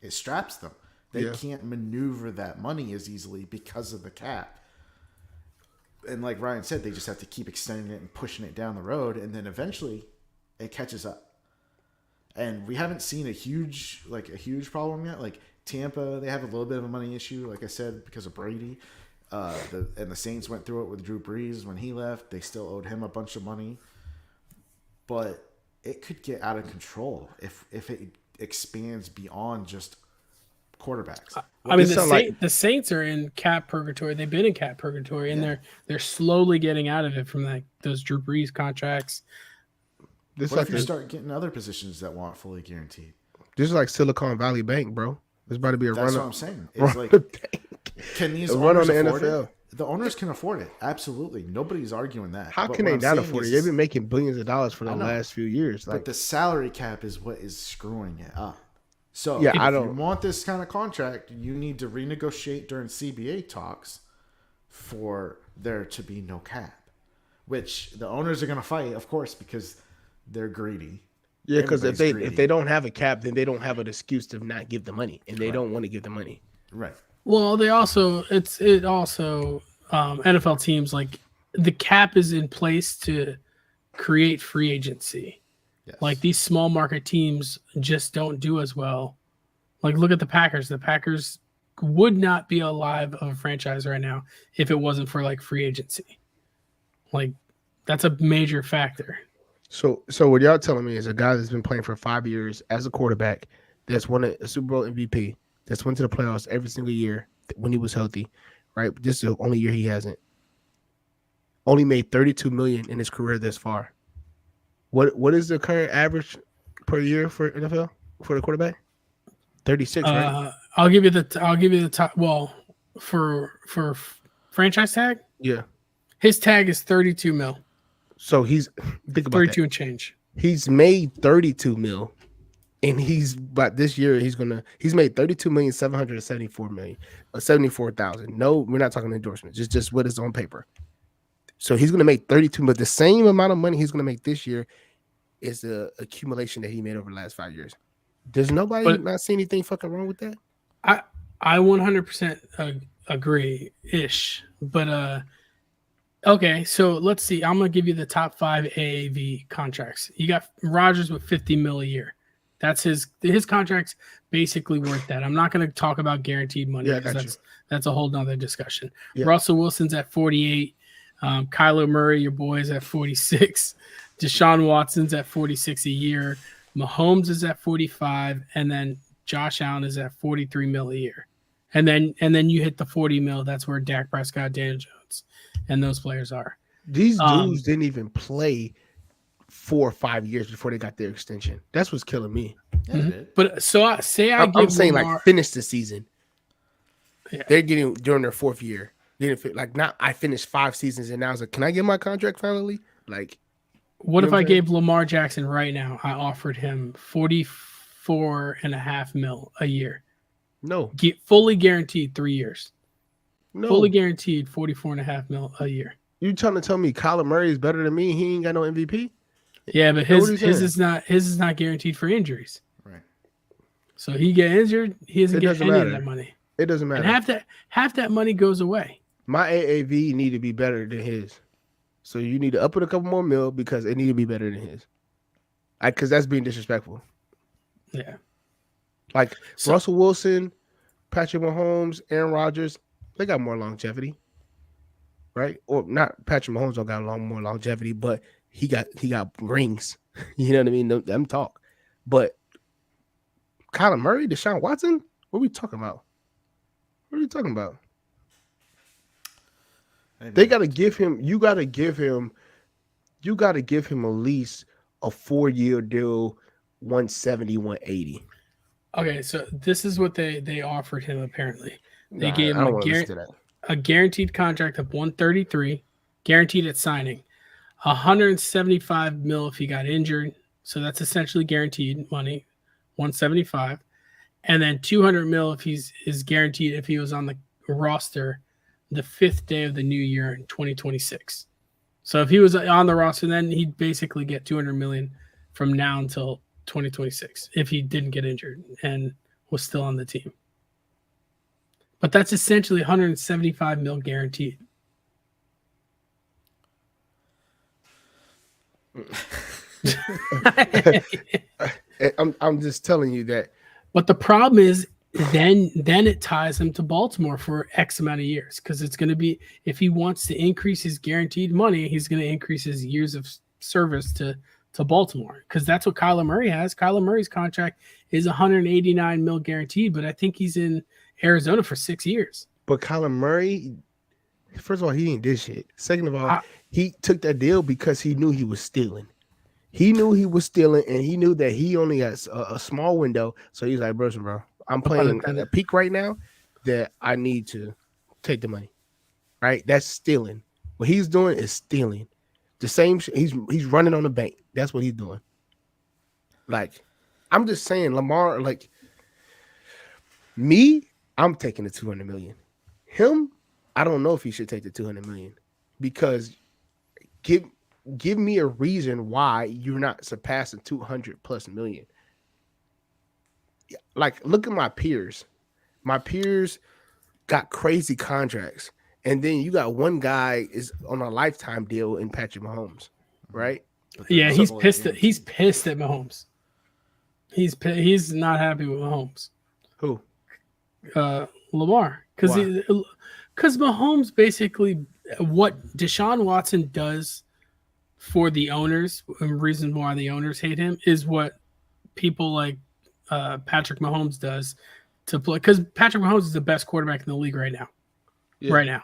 straps them. They Yeah. can't maneuver that money as easily because of the cap. And like Ryan said, they just have to keep extending it and pushing it down the road, and then eventually it catches up. And we haven't seen a huge problem yet. Like Tampa, they have a little bit of a money issue, like I said, because of Brady. And the Saints went through it with Drew Brees when he left. They still owed him a bunch of money, but it could get out of control if it expands beyond just quarterbacks. I mean, This the Saints are in cap purgatory. They've been in cap purgatory, and they're slowly getting out of it from those Drew Brees contracts. This What like if you start getting other positions that want fully guaranteed? this is like Silicon Valley Bank, bro. There's about to be a That's run. what I'm saying. It's like, can these A run owners on the afford NFL. it? The owners can afford it. Absolutely. Nobody's arguing that. How But can what they I'm not saying afford it? is- They've been making billions of dollars for the I know. last few years. But Like, the salary cap is what is screwing it up. So Yeah, if I you don't- want this kind of contract, you need to renegotiate during CBA talks for there to be no cap, which the owners are going to fight, of course, because they're greedy. yeah, because if Everybody's greedy. they don't have a cap, then they don't have an excuse to not give the money, and they don't want to give the money. Right. Well, they also NFL teams, like, the cap is in place to create free agency. Yes. Like, these small market teams just don't do as well. Like, look at the Packers. The Packers would not be alive of a franchise right now if it wasn't for like free agency. Like, that's a major factor. So what y'all telling me is a guy that's been playing for 5 years as a quarterback, that's won a Super Bowl MVP, that's went to the playoffs every single year when he was healthy, right? This is the only year he hasn't. Only made $32 million in his career this far. What is the current average per year for NFL for the quarterback? 36, right? I'll give you the top. Well, for franchise tag, Yeah. his tag is 32 mil, So think about 32 that. and change. He's made 32 mil, and but this year he's made 74,000. No, we're not talking endorsements. It's just what is on paper. So he's gonna make 32, but the same amount of money he's gonna make this year is the accumulation that he made over the last 5 years. Does nobody not see anything fucking wrong with that? I 100% agree ish, but okay. So let's see. I'm gonna give you the top 5 AAV contracts. You got Rodgers with 50 mil a year. That's his contract's basically worth that. I'm not gonna talk about guaranteed money Yeah, I because got that's a whole nother discussion. Yeah. Russell Wilson's at 48. Kyler Murray, your boy, is at 46. Deshaun Watson's at 46 a year. Mahomes is at 45, and then Josh Allen is at 43 mil a year. And then you hit the 40 mil. That's where Dak Prescott, Daniel Jones, and those players are. These dudes didn't even play 4 or 5 years before they got their extension. That's what's killing me. Yeah, they did. But so I'm I'm saying like finish the season. Yeah. They're getting during their 4th year. Like not I finished 5 seasons and now it's like, can I get my contract finally? Like, what you if know I what I'm saying? gave Lamar Jackson right now? I offered him 44.5 mil a year, no, fully guaranteed 3 years. no. Fully guaranteed 44.5 mil a year. You trying to tell me Kyler Murray is better than me? He ain't got no MVP. Yeah, but Know what his he's is not guaranteed for injuries. Right. So So he get injured, he doesn't It get doesn't any of matter. that money. it doesn't matter. And half that money goes away. My AAV need to be better than his. So you need to up it a couple more mil because it need to be better than his. Because that's being disrespectful. Yeah. Like So- Russell Wilson, Patrick Mahomes, Aaron Rodgers, they got more longevity, right? Or not? Patrick Mahomes don't got more longevity, but he got rings. You know what I mean? Them talk. But Kyler Murray, Deshaun Watson, what are we talking about? What are we talking about? Hey, They man. got to give him. You got to give him at least a 4-year deal, 170, 180. Okay, so this is what they offered him apparently. They Nah, gave I him don't wanna listen to that. a guaranteed contract of 133, guaranteed at signing. 175 mil if he got injured. So that's essentially guaranteed money, 175. And then 200 mil if is guaranteed if he was on the roster the 5th day of the new year in 2026. So if he was on the roster, then he'd basically get 200 million from now until 2026 if he didn't get injured and was still on the team. But that's essentially 175 mil guaranteed. I'm just telling you that. But the problem is then it ties him to Baltimore for X amount of years because it's going to be if he wants to increase his guaranteed money, he's going to increase his years of service to Baltimore because that's what Kyler Murray has. Kyler Murray's contract is 189 mil guaranteed, but I think he's in Arizona for 6 years. But Kyler Murray, first of all, he ain't did shit. Second of all, he took that deal because he knew he was stealing. He knew he was stealing, and he knew that he only has a small window. So he's like, bro, I'm playing at a peak right now that I need to take the money. Right? That's stealing. What he's doing is stealing. The same. He's running on the bank. That's what he's doing. Like, I'm just saying, Lamar. Like me, I'm taking the 200 million. Him, I don't know if he should take the 200 million because give me a reason why you're not surpassing 200 plus million. Like, look at my peers. My peers got crazy contracts. And then you got one guy is on a lifetime deal in Patrick Mahomes, right? Yeah, he's pissed at Mahomes. He's not happy with Mahomes. Who? Lamar. Because Mahomes basically what Deshaun Watson does for the owners, and the reason why the owners hate him is what people like Patrick Mahomes does to play. Because Patrick Mahomes is the best quarterback in the league right now. Yeah. Right now.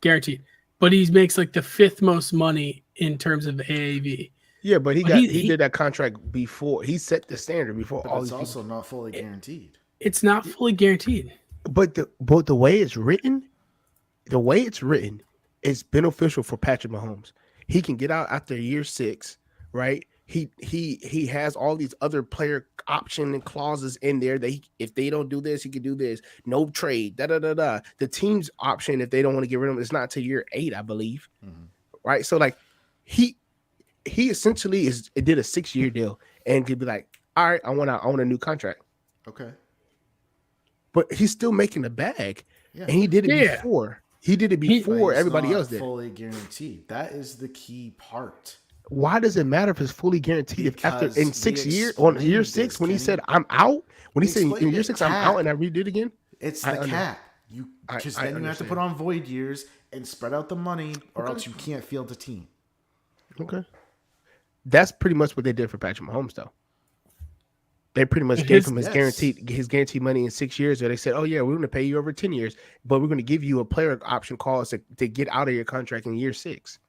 Guaranteed. But he makes like the 5th most money in terms of AAV. Yeah, but he did that contract before. He set the standard before but all it's these also not fully guaranteed. It's not fully guaranteed. But the way it's written, it's beneficial for Patrick Mahomes. He can get out after year 6, right? He has all these other player option and clauses in there that if they don't do this, he can do this. No trade, The team's option, if they don't want to get rid of him, it's not to year 8, I believe. Mm-hmm. Right? So like he essentially did a 6-year deal and could be like, all right, I want a new contract. Okay. But he's still making the bag. Yeah. And he did it before. He did it before everybody else did. Fully guaranteed. That is the key part. Why does it matter if it's fully guaranteed? If after in 6 years, on year 6, when he said I'm out, when he said in year 6 I'm out and I redid it again, it's the cap. Because then you have to put on void years and spread out the money, or else you can't field the team. Okay, that's pretty much what they did for Patrick Mahomes, though. They pretty much gave him his guaranteed money in 6 years. Or they said, "Oh yeah, we're going to pay you over 10 years, but we're going to give you a player option clause to get out of your contract in year 6."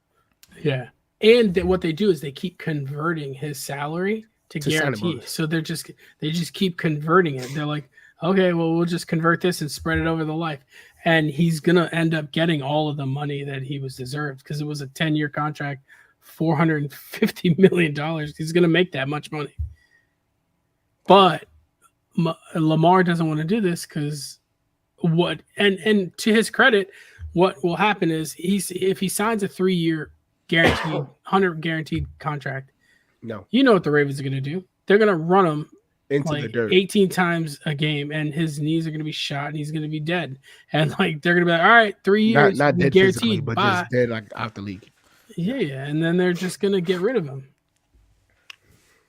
Yeah. And what they do is they keep converting his salary to guarantee. So they just keep converting it. They're like, okay, well, we'll just convert this and spread it over the life. And he's going to end up getting all of the money that he was deserved because it was a 10-year contract, $450 million. He's going to make that much money. But Lamar doesn't want to do this because and to his credit, what will happen is if he signs a 3-year guaranteed 100 guaranteed contract. No, you know what the Ravens are going to do? They're going to run him into the dirt 18 times a game, and his knees are going to be shot, and he's going to be dead. And like they're going to be like, all right, 3 years, not dead guaranteed, but bye. just dead like out the league. Yeah, and then they're just going to get rid of him.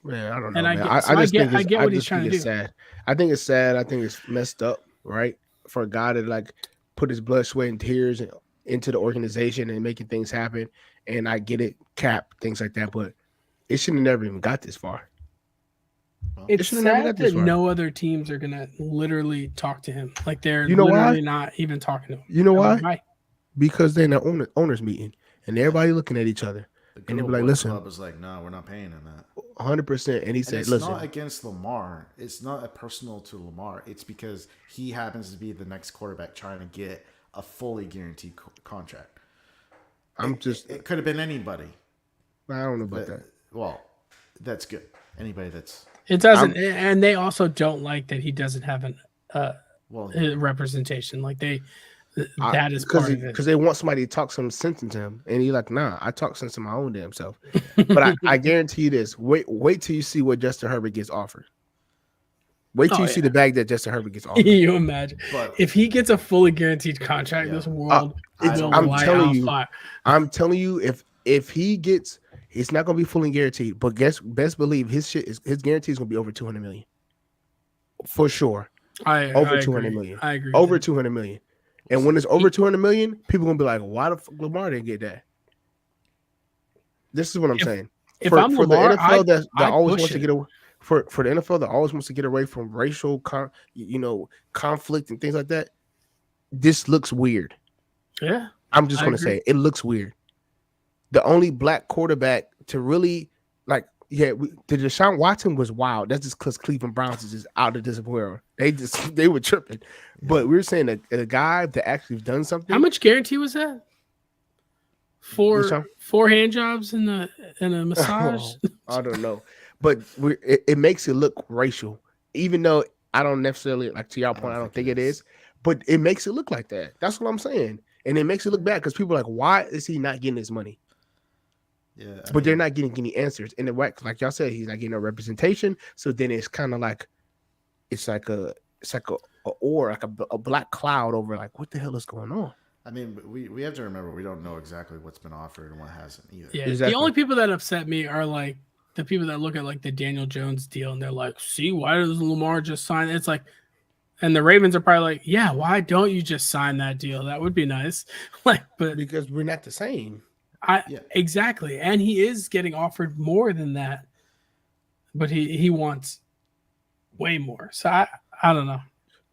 Man, I don't know. And man. I get what he's trying to do. Sad. I think it's sad. I think it's messed up, right? For a guy to like put his blood, sweat, and tears into the organization and making things happen. And I get it, cap, things like that, but it should have never even got this far. It's sad that no other teams are going to literally talk to him. Like they're literally not even talking to him. You know why? Because they're in the owners meeting and everybody looking at each other. And they're like, listen. The club was like, no, we're not paying him that. 100%. And he said, listen. It's not against Lamar. It's not personal to Lamar. It's because he happens to be the next quarterback trying to get a fully guaranteed contract. It could have been anybody. I don't know about that. Well, that's good. Anybody that's it doesn't, and they also don't like that he doesn't have representation. Like that is part of it because they want somebody to talk some sense into him, and he's like, nah, I talk sense to my own damn self. But I guarantee you this: wait till you see what Justin Herbert gets offered. Wait till you see the bag that Justin Herbert gets offered. You imagine if he gets a fully guaranteed contract, this world will I'm telling you, if he gets, it's not going to be fully guaranteed. But best believe his guarantee is going to be over $200 million for sure. Over I 200 agree. million. I agree. Over with that. 200 million. And when it's over 200 million, people gonna be like, "Why the fuck Lamar didn't get that?" This is what I'm saying. If I'm For the Lamar, NFL that I'd always push wants to it. get away for the NFL that always wants to get away from racial conflict and things like that, this looks weird. Yeah, I'm just I gonna agree. say it looks weird. The only black quarterback to really the Deshaun Watson was wild. That's just because Cleveland Browns is just out of this world. They were tripping. But we were saying that a guy that actually done something. How much guarantee was that? Deshaun? Four hand jobs and a massage. I don't know, but it makes it look racial, even though I don't necessarily like to your point. I don't think it is, but it makes it look like that. That's what I'm saying, and it makes it look bad because people are like, why is he not getting his money? Yeah, But they're not getting any answers, and like y'all said, he's not getting a representation. So then it's kind of like it's like a black cloud over like what the hell is going on? I mean, we have to remember we don't know exactly what's been offered and what hasn't either. Yeah, Exactly. the only people that upset me are like the people that look at like the Daniel Jones deal and they're like, "See, why does Lamar just sign?" It's like, and the Ravens are probably like, "Yeah, why don't you just sign that deal? That would be nice." Like, but Because we're not the same. Exactly, and he is getting offered more than that, but he wants way more. So I don't know.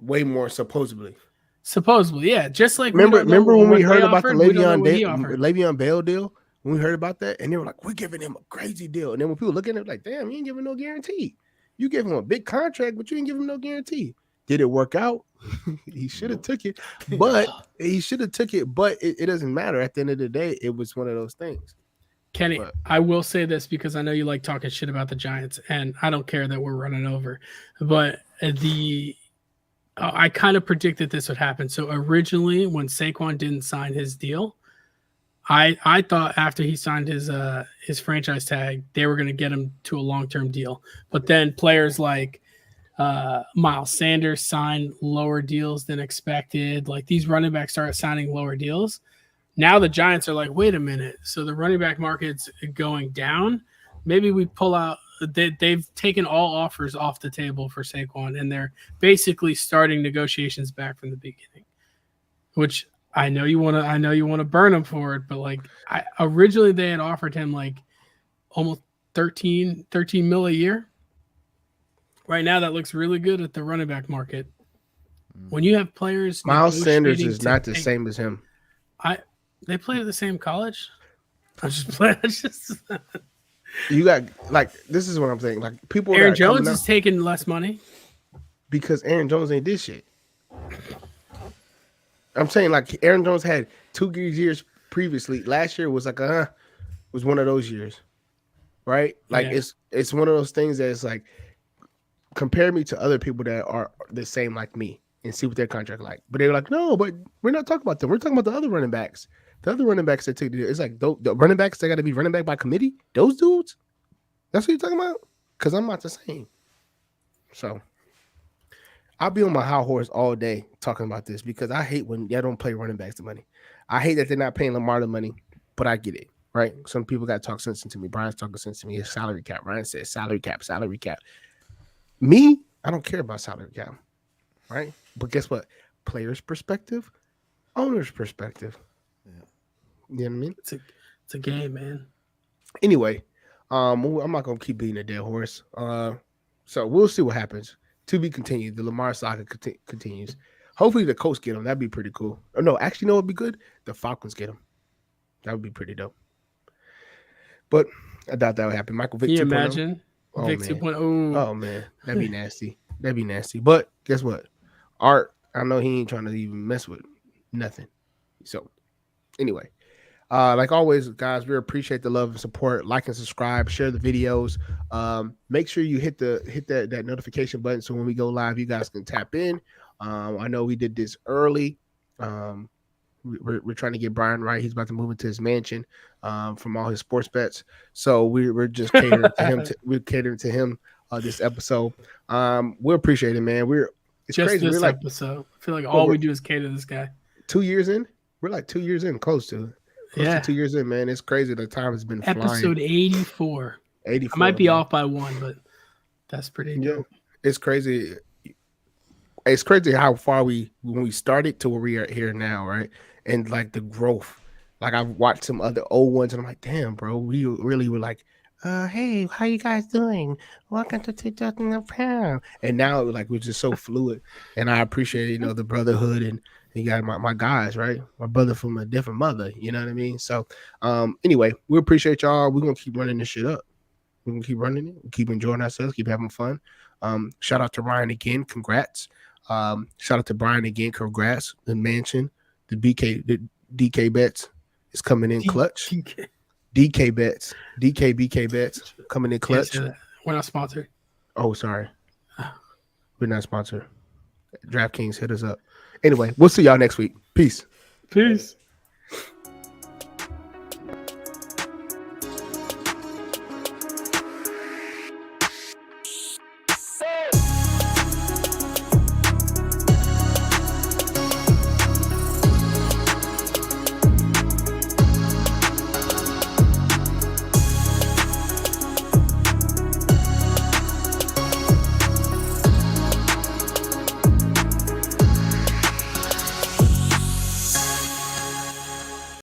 Way more supposedly. Supposedly, yeah. Just like remember when we heard about the Le'Veon Le'Veon Bell deal? When we heard about that, and they were like, "We're giving him a crazy deal," and then when people look at it, like, "Damn, you ain't giving no guarantee. You gave him a big contract, but you ain't giving him no guarantee." Did it work out? He should have took it, but it doesn't matter. At the end of the day, it was one of those things. Kenny, I will say this because I know you like talking shit about the Giants, and I don't care that we're running over, but I kind of predicted this would happen. So originally, when Saquon didn't sign his deal, I thought after he signed his franchise tag, they were going to get him to a long-term deal. But then players like Miles Sanders signed lower deals than expected. Like these running backs started signing lower deals. Now the Giants are like, wait a minute. So the running back market's going down. Maybe we pull out. They've taken all offers off the table for Saquon, and they're basically starting negotiations back from the beginning. Which I know you want to burn him for it, but like originally they had offered him like almost 13 mil a year. Right now, that looks really good at the running back market. When you have players, Miles Sanders is not the same as him. They play at the same college. I just play. You got like this is what I'm saying. Like people. Aaron Jones is taking less money because Aaron Jones ain't this shit. I'm saying like Aaron Jones had 2 years previously. Last year was like was one of those years, right? Like it's one of those things that it's like compare me to other people that are the same like me and see what their contract like. But they're like, no, but we're not talking about them. We're talking about the other running backs. The other running backs that took the deal. It's like the running backs that got to be running back by committee. Those dudes. That's what you're talking about. Because I'm not the same. So I'll be on my high horse all day talking about this because I hate when y'all don't play running backs the money. I hate that they're not paying Lamar the money, but I get it, right? Some people got to talk sense into me. Brian's talking sense to me. It's salary cap. Ryan says salary cap. Me, I don't care about salary cap, right? But guess what? Players' perspective, owner's perspective. Yeah. You know what I mean? It's a game, man. Anyway, I'm not gonna keep beating a dead horse. So we'll see what happens. To be continued. The Lamar saga continues. Hopefully the Colts get him. That'd be pretty cool. Oh no, actually, you know what'd be good? The Falcons get him. That would be pretty dope. But I doubt that would happen. Michael Vick 2.0. Can you imagine? Vick 2.0. Oh man, that'd be nasty. That'd be nasty. But guess what? Art, I know he ain't trying to even mess with nothing. So anyway. Like always, guys, we appreciate the love and support. Like and subscribe, share the videos. Make sure you hit that notification button so when we go live, you guys can tap in. I know we did this early. We're trying to get Brian right. He's about to move into his mansion from all his sports bets. So we're just catering to him. We're catering to him this episode. We appreciate it, man. It's just crazy. This we're episode. I feel like all we do is cater to this guy. 2 years in. We're like 2 years in, close to it. Yeah, 2 years in, man. It's crazy. The time has been flying. Episode 84. 84. I might be off by one, but that's pretty dope. It's crazy. it's crazy how far when we started to where we are here now, right? And like the growth. Like I've watched some other old ones, and I'm like, damn, bro, we really were like, hey, how you guys doing? Welcome to 2000 pound. And now like we're just so fluid, and I appreciate the brotherhood and you got my guys, right? My brother from a different mother, you know what I mean? So, anyway, we appreciate y'all. We're gonna keep running this shit up. We're gonna keep running it, keep enjoying ourselves, keep having fun. Shout out to Ryan again, congrats. Shout out to Brian again, congrats. The mansion, the DK bets is coming in clutch. DK bets, BK bets coming in clutch. We're not sponsored. Oh, sorry, we're not sponsored. DraftKings hit us up. Anyway, we'll see y'all next week. Peace. Peace.